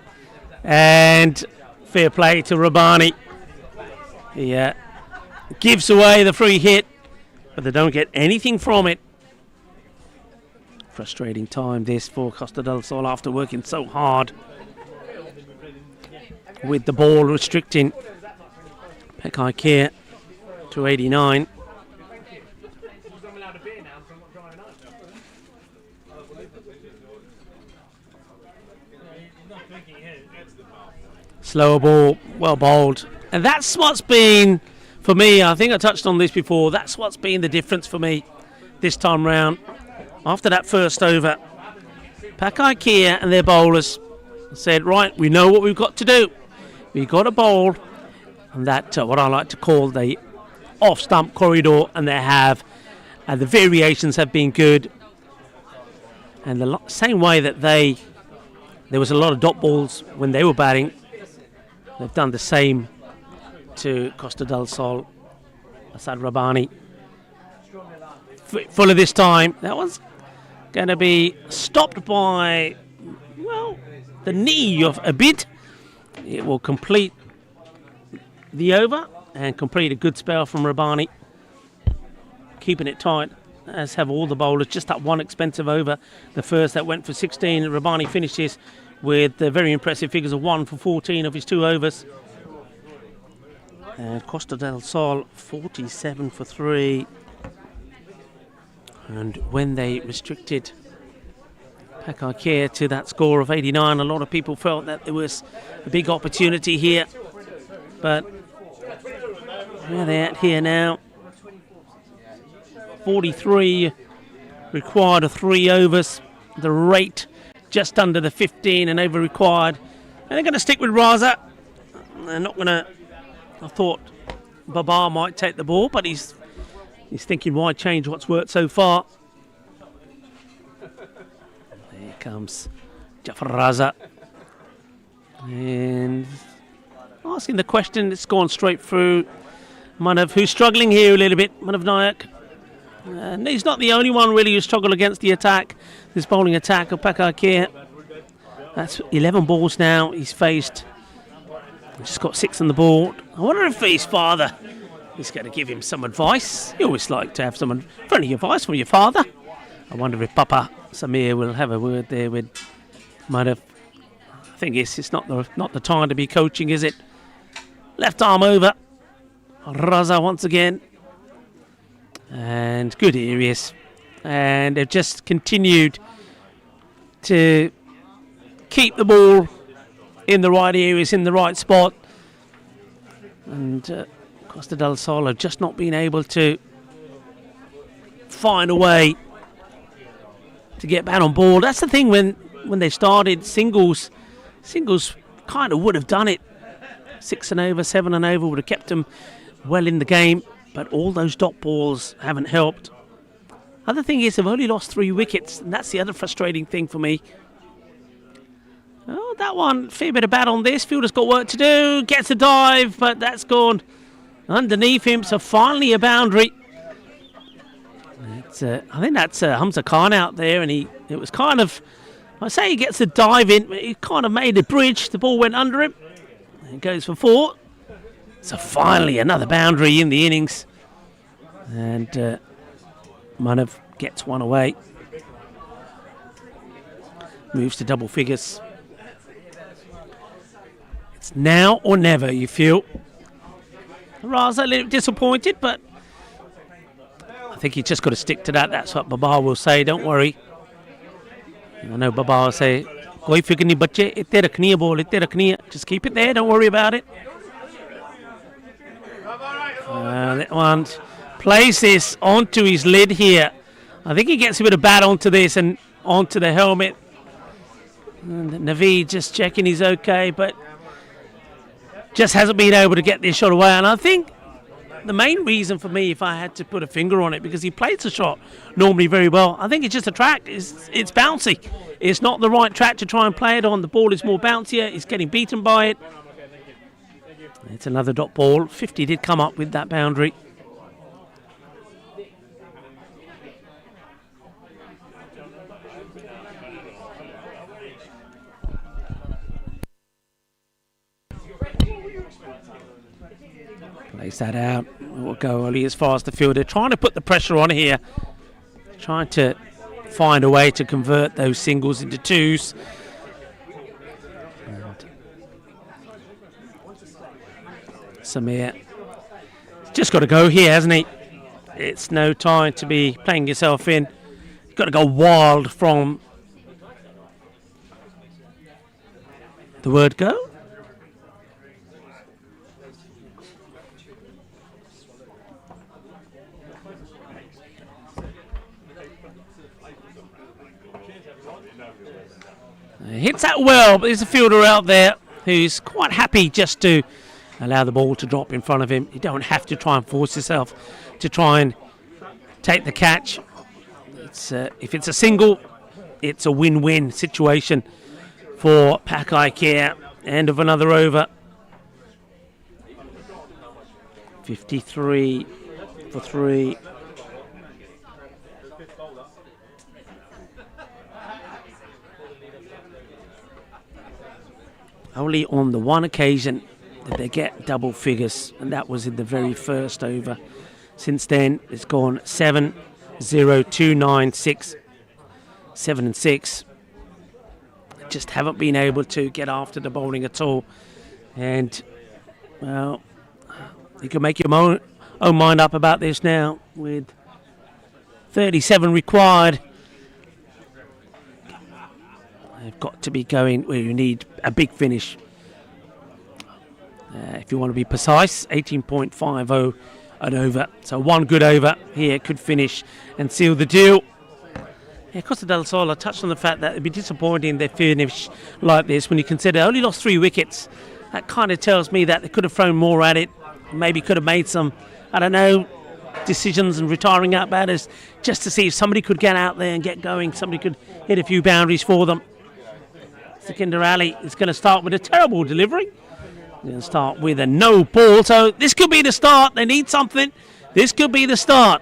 And fair play to Rabani. He gives away the free hit, but they don't get anything from it. Frustrating time this for Costa del Sol after working so hard with the ball restricting Pak I Care to 89. Slower ball, well bowled. And that's what's been, for me, I think I touched on this before, that's what's been the difference for me this time round. After that first over, Pak I Care and their bowlers said, right, we know what we've got to do. We've got to bowl, and that, what I like to call the off-stump corridor, and they have. And the variations have been good. And the same way that there was a lot of dot balls when they were batting, they've done the same to Costa del Sol. Asad Rabani. Fuller this time. That one's going to be stopped by, well, the knee of Abid. It will complete the over and complete a good spell from Rabani. Keeping it tight, as have all the bowlers. Just that one expensive over, the first that went for 16. Rabani finishes with the very impressive figures of 1 for 14 of his 2 overs. And Costa del Sol 47 for 3. And when they restricted Pak I Care to that score of 89, a lot of people felt that there was a big opportunity here. But where they're at here now, 43 required of 3 overs. The rate just under the 15 and over required. And they're going to stick with Raza. They're not going to... I thought Babar might take the ball, but he's thinking, why change what's worked so far? There comes Jafar Raza. And asking the question, it's gone straight through. Manav, who's struggling here a little bit. Manav Nayak And he's not the only one really who struggled against the attack, this bowling attack of Pak I Care. That's 11 balls now he's faced. He's just got 6 on the board. I wonder if his father is going to give him some advice. You always like to have some friendly advice from your father. I wonder if Papa Samir will have a word there with Madhav. I think it's not the time to be coaching, is it? Left arm over. Raza once again. And good areas. And they've just continued to keep the ball in the right areas, in the right spot. And Costa del Sol have just not been able to find a way to get back on board. That's the thing when they started singles kind of would have done it. 6 and over, 7 and over would have kept them well in the game, but all those dot balls haven't helped. Other thing is they've only lost 3 wickets, and that's the other frustrating thing for me. Oh, that one, fair bit of bat on this. Fielder's got work to do, gets a dive, but that's gone underneath him, so finally a boundary. I think that's Hamza Khan out there, and it was kind of, I say he gets a dive in, but he kind of made a bridge. The ball went under him, and goes for 4. So finally another boundary in the innings, and Manav gets one away. Moves to double figures. It's now or never, you feel. Raza a little disappointed, but I think he's just got to stick to that. That's what Baba will say. Don't worry. I know Baba will say, "Koi fikr nahi bacche, itte rakhni hai ball, itte rakhni hai." Just keep it there. Don't worry about it. That one plays this onto his lid here. I think he gets a bit of bat onto this and onto the helmet. And Naveed just checking he's okay, but just hasn't been able to get this shot away. And I think the main reason for me, if I had to put a finger on it, because he plays the shot normally very well, I think it's just a track. It's bouncy. It's not the right track to try and play it on. The ball is more bouncier. He's getting beaten by it. It's another dot ball. 50 did come up with that boundary. Plays that out. We'll go only as far as the fielder. Trying to put the pressure on here. Trying to find a way to convert those singles into twos. And Samir just got to go here, hasn't he? It's no time to be playing yourself in. You've got to go wild from the word go. Hits that well, but there's a fielder out there who's quite happy just to allow the ball to drop in front of him. You don't have to try and force yourself to try and take the catch. If it's a single, it's a win-win situation for Pak I Care. End of another over. 53 for 3. Only on the one occasion did they get double figures, and that was in the very first over. Since then, it's gone 7, 0, 2, 9, 6, 7 and 6. Just haven't been able to get after the bowling at all. And, well, you can make your own mind up about this now with 37 required. They've got to be going where you need a big finish. If you want to be precise, 18.50 an over. So one good over here could finish and seal the deal. Yeah, Costa del Sol, I touched on the fact that it'd be disappointing they finish like this when you consider they only lost 3 wickets. That kind of tells me that they could have thrown more at it. Maybe could have made some, I don't know, decisions and retiring out batters just to see if somebody could get out there and get going. Somebody could hit a few boundaries for them. Sikinder Ali is going to start with a terrible delivery. Going to start with a no ball. So this could be the start. They need something. This could be the start.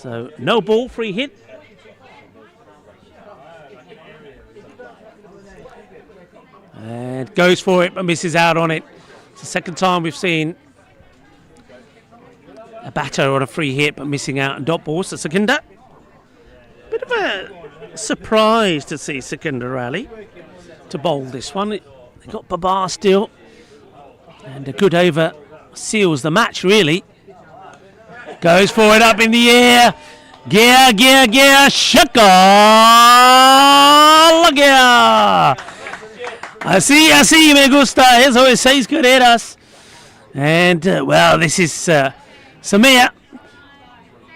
So no ball, free hit. And goes for it, but misses out on it. It's the second time we've seen a batter on a free hit, but missing out on dot balls to Secunda. Bit of a surprise to see Secunda rally to bowl this one. They got Babar still, and a good over seals the match, really. Goes for it up in the air. Gear, shaka, gear. Así me gusta, eso es 6 carreras. And, well, this is Samir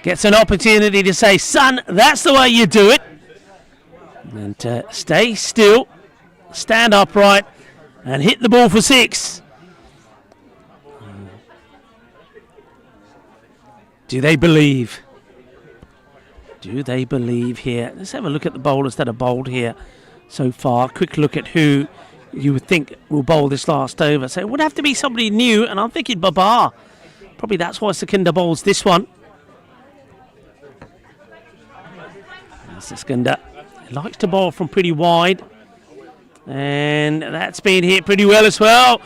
gets an opportunity to say, son, that's the way you do it. And stay still, stand upright, and hit the ball for 6. Do they believe? Do they believe here? Let's have a look at the bowlers that are bowled here so far. Quick look at who you would think will bowl this last over. So it would have to be somebody new, and I'm thinking Babar. Probably that's why Secunda bowls this one. Secunda likes to bowl from pretty wide, and that's been hit pretty well as well.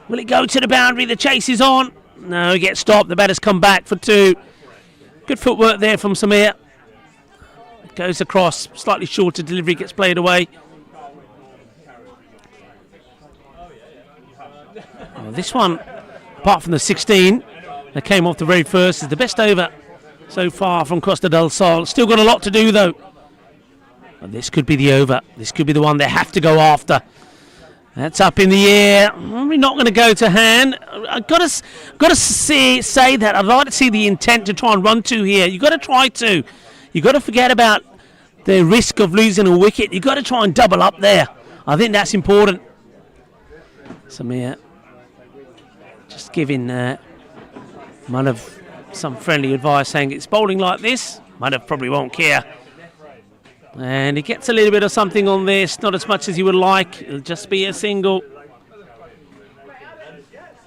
Will it go to the boundary? The chase is on. No, he gets stopped. The batter's come back for 2. Good footwork there from Samir. Goes across, slightly shorter delivery, gets played away. Well, this one, apart from the 16 that came off the very first, is the best over so far from Costa del Sol. Still got a lot to do, though. But this could be the over. This could be the one they have to go after. That's up in the air. We're not going to go to hand. I've got to say that I'd like to see the intent to try and run 2 here. You've got to try to. You've got to forget about the risk of losing a wicket. You've got to try and double up there. I think that's important. Samir just giving Manav some friendly advice, saying it's bowling like this. Manav probably won't care. And he gets a little bit of something on this, not as much as he would like. It'll just be a single.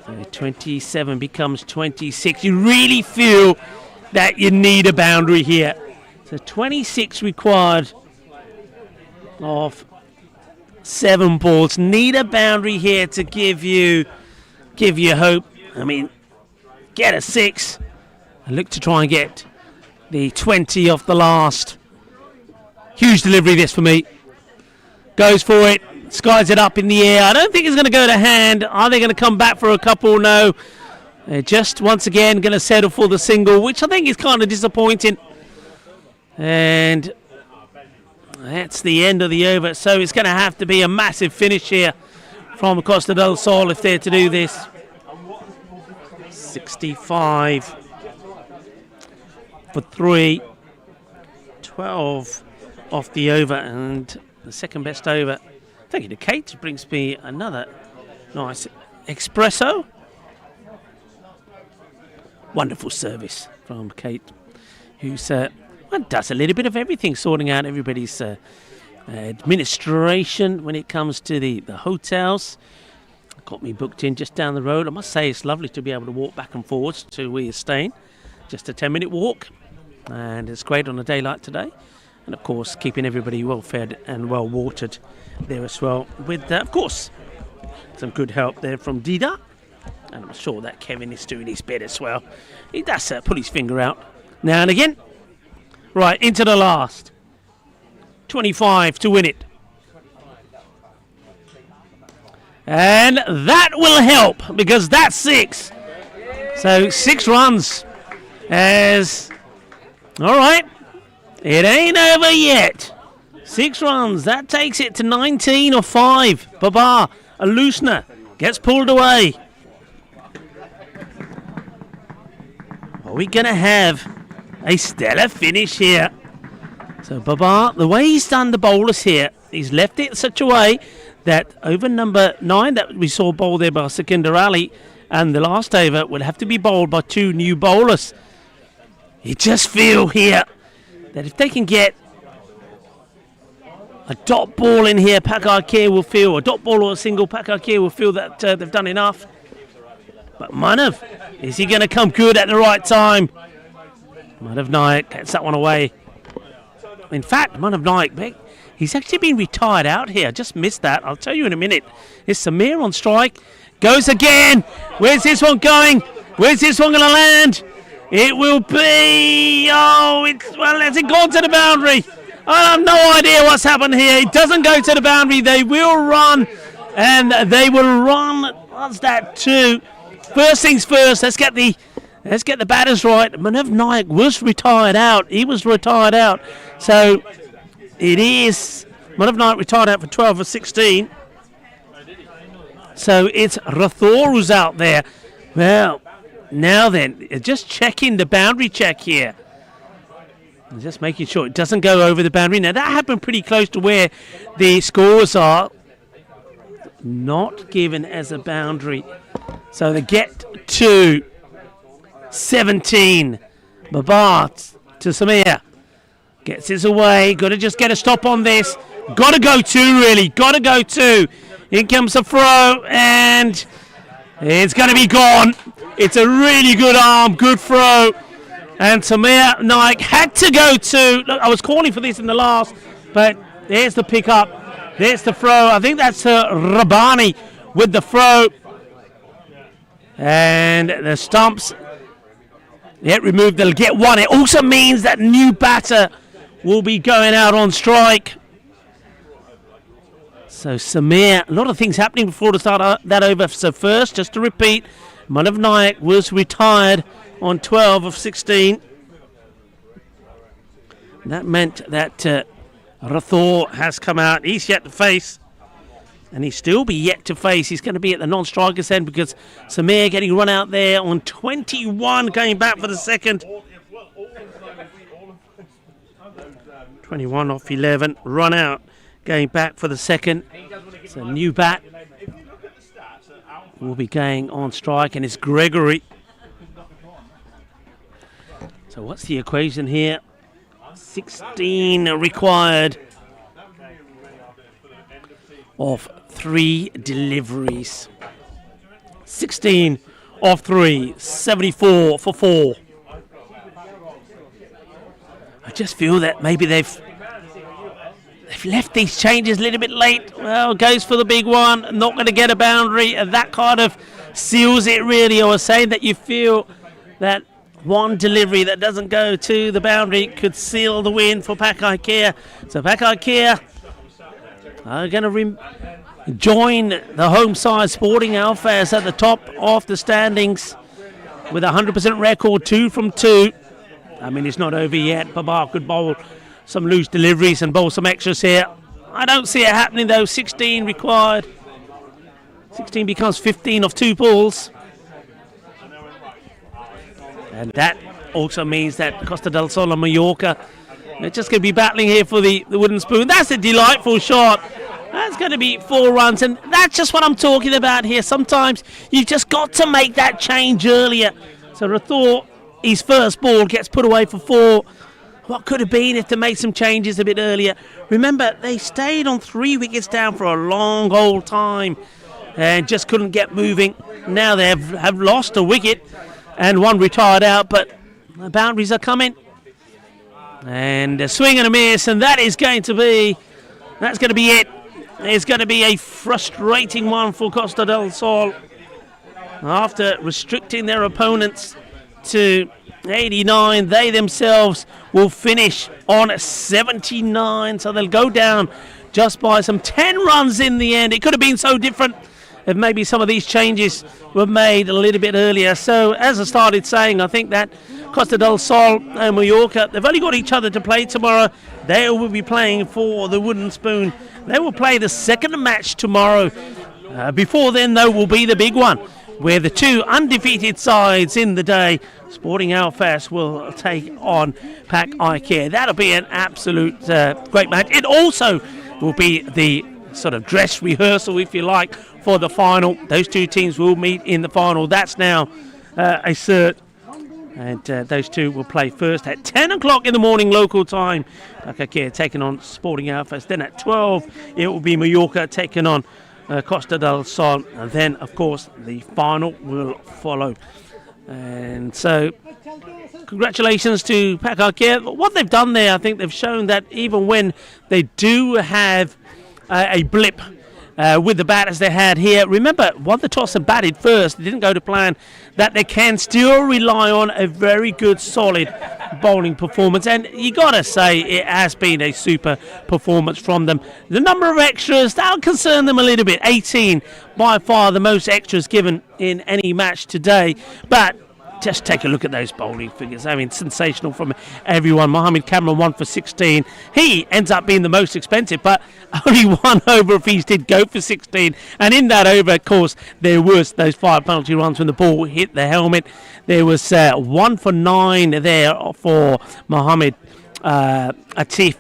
So 27 becomes 26. You really feel that you need a boundary here. So 26 required of 7 balls. Need a boundary here to give you hope. I mean, get a 6 and look to try and get the 20 off the last. Huge delivery this for me. Goes for it. Skies it up in the air. I don't think it's going to go to hand. Are they going to come back for a couple? No. They're just once again going to settle for the single, which I think is kind of disappointing. And that's the end of the over. So it's going to have to be a massive finish here from Costa del Sol if they're to do this. 65 for 3. 12 off the over, and the second best over. Thank you to Kate. Brings me another nice espresso. Wonderful service from Kate, who's does a little bit of everything, sorting out everybody's administration when it comes to the hotels. Got me booked in just down the road. I must say it's lovely to be able to walk back and forwards to where you're staying. Just a 10-minute walk, and it's great on a day like today. And of course, keeping everybody well fed and well watered there as well. With, of course, some good help there from Dida. And I'm sure that Kevin is doing his bit as well. He does pull his finger out now and again. Right, into the last. 25 to win it. And that will help, because that's 6. So 6 runs. As, all right. It ain't over yet. 6 runs. That takes it to 19 or 5. Babar, a loosener, gets pulled away. Are we going to have a stellar finish here? So Babar, the way he's done the bowlers here, he's left it in such a way that over number 9 that we saw bowled there by Secunda Ali, and the last over would have to be bowled by 2 new bowlers. You just feel here that if they can get a dot ball in here, Pak I Care will feel, a dot ball or a single, Pak I Care will feel that they've done enough. But Manav, is he going to come good at the right time? Manav Naik gets that one away. In fact, Manav Naik, he's actually been retired out here. Just missed that. I'll tell you in a minute. It's Samir on strike. Goes again. Where's this one going? Where's this one going to land? It will be... Oh, has it gone to the boundary? I have no idea what's happened here. It doesn't go to the boundary. They will run. And they will run. What's that? 2. First things first. Let's get the batters right. Manav Naik was retired out. He was retired out. So it is Manav Naik retired out for 12 of 16. So it's Rathor who's out there. Well, now then, just checking the boundary check here. Just making sure it doesn't go over the boundary. Now, that happened pretty close to where the scores are. Not given as a boundary. So they get to 17. Babar to Samir. Gets this away. Got to just get a stop on this. Got to go 2, really. Got to go 2. In comes the throw, and it's going to be gone. It's a really good arm, good throw. And Samir Naik had to go 2. Look, I was calling for this in the last, but there's the pickup. There's the throw. I think that's Rabani with the throw. And the stumps get removed. They'll get 1. It also means that new batter will be going out on strike. So Samir, a lot of things happening before the start of that over. So first, just to repeat, Manav Naik was retired on 12 of 16. That meant that Rathor has come out. He's yet to face. And he's still be yet to face. He's going to be at the non-striker's end because Samir getting run out there on 21, going back for the second. 21 off 11, run out, going back for the second. So new bat will be going on strike, and it's Gregory. So what's the equation here? 16 required of 3 deliveries. 16 of 3, 74 for 4. I just feel that maybe they've left these changes a little bit late. Well, goes for the big one, not going to get a boundary, and that kind of seals it really. I was saying that you feel that one delivery that doesn't go to the boundary could seal the win for Pak I Care. So Pak I Care are going to join the home side Sporting Alphas at the top of the standings with a 100% record, 2 from 2. I mean, it's not over yet. Babar could bowl some loose deliveries and bowl some extras here. I don't see it happening though. 16 required. 16 becomes 15 of 2 balls. And that also means that Costa Del Sol and Mallorca, they're just going to be battling here for the wooden spoon. That's a delightful shot. That's going to be 4 runs. And that's just what I'm talking about here. Sometimes you've just got to make that change earlier. So Rathor, his first ball gets put away for 4. What could have been if they made some changes a bit earlier? Remember, they stayed on 3 wickets down for a long old time and just couldn't get moving. Now they have lost a wicket and 1 retired out, but the boundaries are coming. And a swing and a miss, and that's going to be it. It's going to be a frustrating one for Costa del Sol. After restricting their opponents to 89, they themselves will finish on 79, so they'll go down just by some 10 runs in the end. It could have been so different if maybe some of these changes were made a little bit earlier. So as I started saying, I think that Costa del Sol and Mallorca, they've only got each other to play tomorrow. They will be playing for the wooden spoon. They will play the second match tomorrow. Before then, though, will be the big one, where the 2 undefeated sides in the day, Sporting Alphas, will take on Pak I Care. That'll be an absolute great match. It also will be the sort of dress rehearsal, if you like, for the final. Those 2 teams will meet in the final. That's now a cert. And those 2 will play first at 10 o'clock in the morning local time. Pak I Care taking on Sporting Alphas. Then at 12, it will be Mallorca taking on Costa del Sol. And then, of course, the final will follow. And so, congratulations to Pak I Care. What they've done there, I think they've shown that even when they do have a blip with the batters they had here, remember, won the toss and batted first, it didn't go to plan, that they can still rely on a very good, solid bowling performance. And you got to say it has been a super performance from them. The number of extras, that'll concern them a little bit. 18, by far the most extras given in any match today. But just take a look at those bowling figures. I mean, sensational from everyone. Mohammed Cameron 1 for 16. He ends up being the most expensive, but only one over if he did go for 16. And in that over, of course, there was those 5 penalty runs when the ball hit the helmet. There was 1 for 9 there for Mohammed Atif.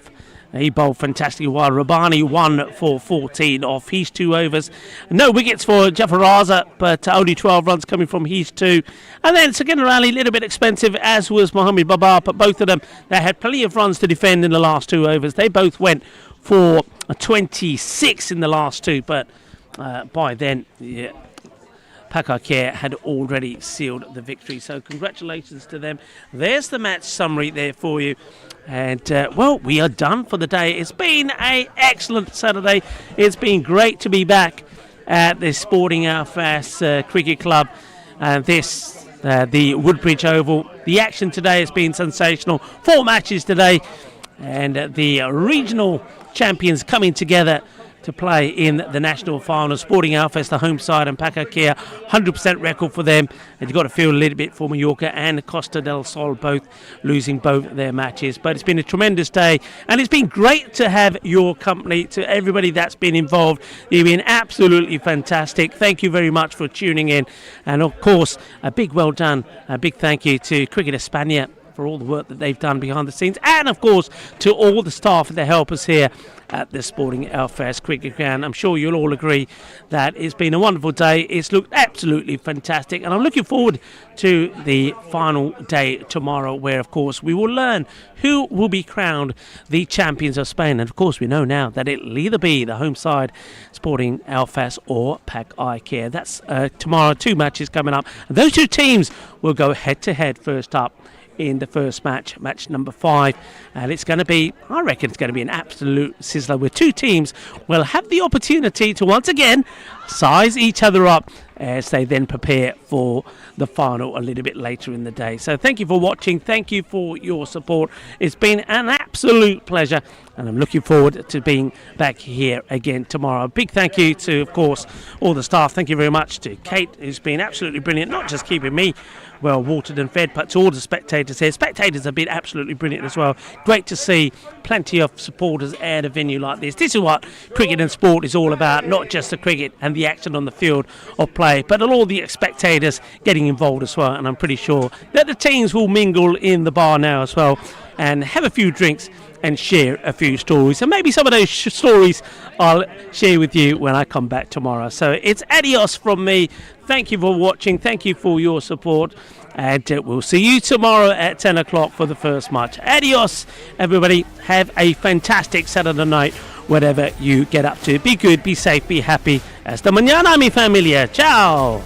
He bowled fantastically while Rabani 1 for 14 off his 2 overs. No wickets for Jafar Raza, but only 12 runs coming from his 2. And then Second Rally, a little bit expensive, as was Mohammed Babar, but both of them, they had plenty of runs to defend in the last 2 overs. They both went for 26 in the last 2, but by then, yeah, Pak I Care had already sealed the victory. So congratulations to them. There's the match summary there for you. And, well, we are done for the day. It's been an excellent Saturday. It's been great to be back at the Sporting Alfas Cricket Club. And the Woodbridge Oval. The action today has been sensational. 4 matches today. And the regional champions coming together to play in the national final. Sporting Alfas, the home side, and Pak I Care, 100% record for them. And you've got to feel a little bit for Mallorca and Costa del Sol, both losing both their matches. But it's been a tremendous day, and it's been great to have your company. To everybody that's been involved, you've been absolutely fantastic. Thank you very much for tuning in. And of course, a big well done, a big thank you to Cricket España for all the work that they've done behind the scenes, and of course to all the staff that help us here at the Sporting Alfas Cricket Ground. I'm sure you'll all agree that it's been a wonderful day. It's looked absolutely fantastic, and I'm looking forward to the final day tomorrow, where of course we will learn who will be crowned the champions of Spain. And of course we know now that it'll either be the home side, Sporting Alfas, or Pak I Care. That's tomorrow. 2 matches coming up, and those 2 teams will go head to head first up in the first match, match number 5, and it's going to be, I reckon it's going to be an absolute sizzler, where 2 teams will have the opportunity to once again size each other up as they then prepare for the final a little bit later in the day. So thank you for watching, thank you for your support. It's been an absolute pleasure, and I'm looking forward to being back here again tomorrow. A big thank you to, of course, all the staff. Thank you very much to Kate, who's been absolutely brilliant, not just keeping me well watered and fed, but to all the spectators here. Spectators have been absolutely brilliant as well. Great to see plenty of supporters at a venue like this. This is what cricket and sport is all about, not just the cricket and the action on the field of play, but all the spectators getting involved as well. And I'm pretty sure that the teams will mingle in the bar now as well and have a few drinks and share a few stories. And maybe some of those stories I'll share with you when I come back tomorrow. So it's adios from me. Thank you for watching. Thank you for your support. And we'll see you tomorrow at 10 o'clock for the first match. Adios, everybody. Have a fantastic Saturday night, whatever you get up to. Be good, be safe, be happy. Hasta mañana, mi familia. Ciao.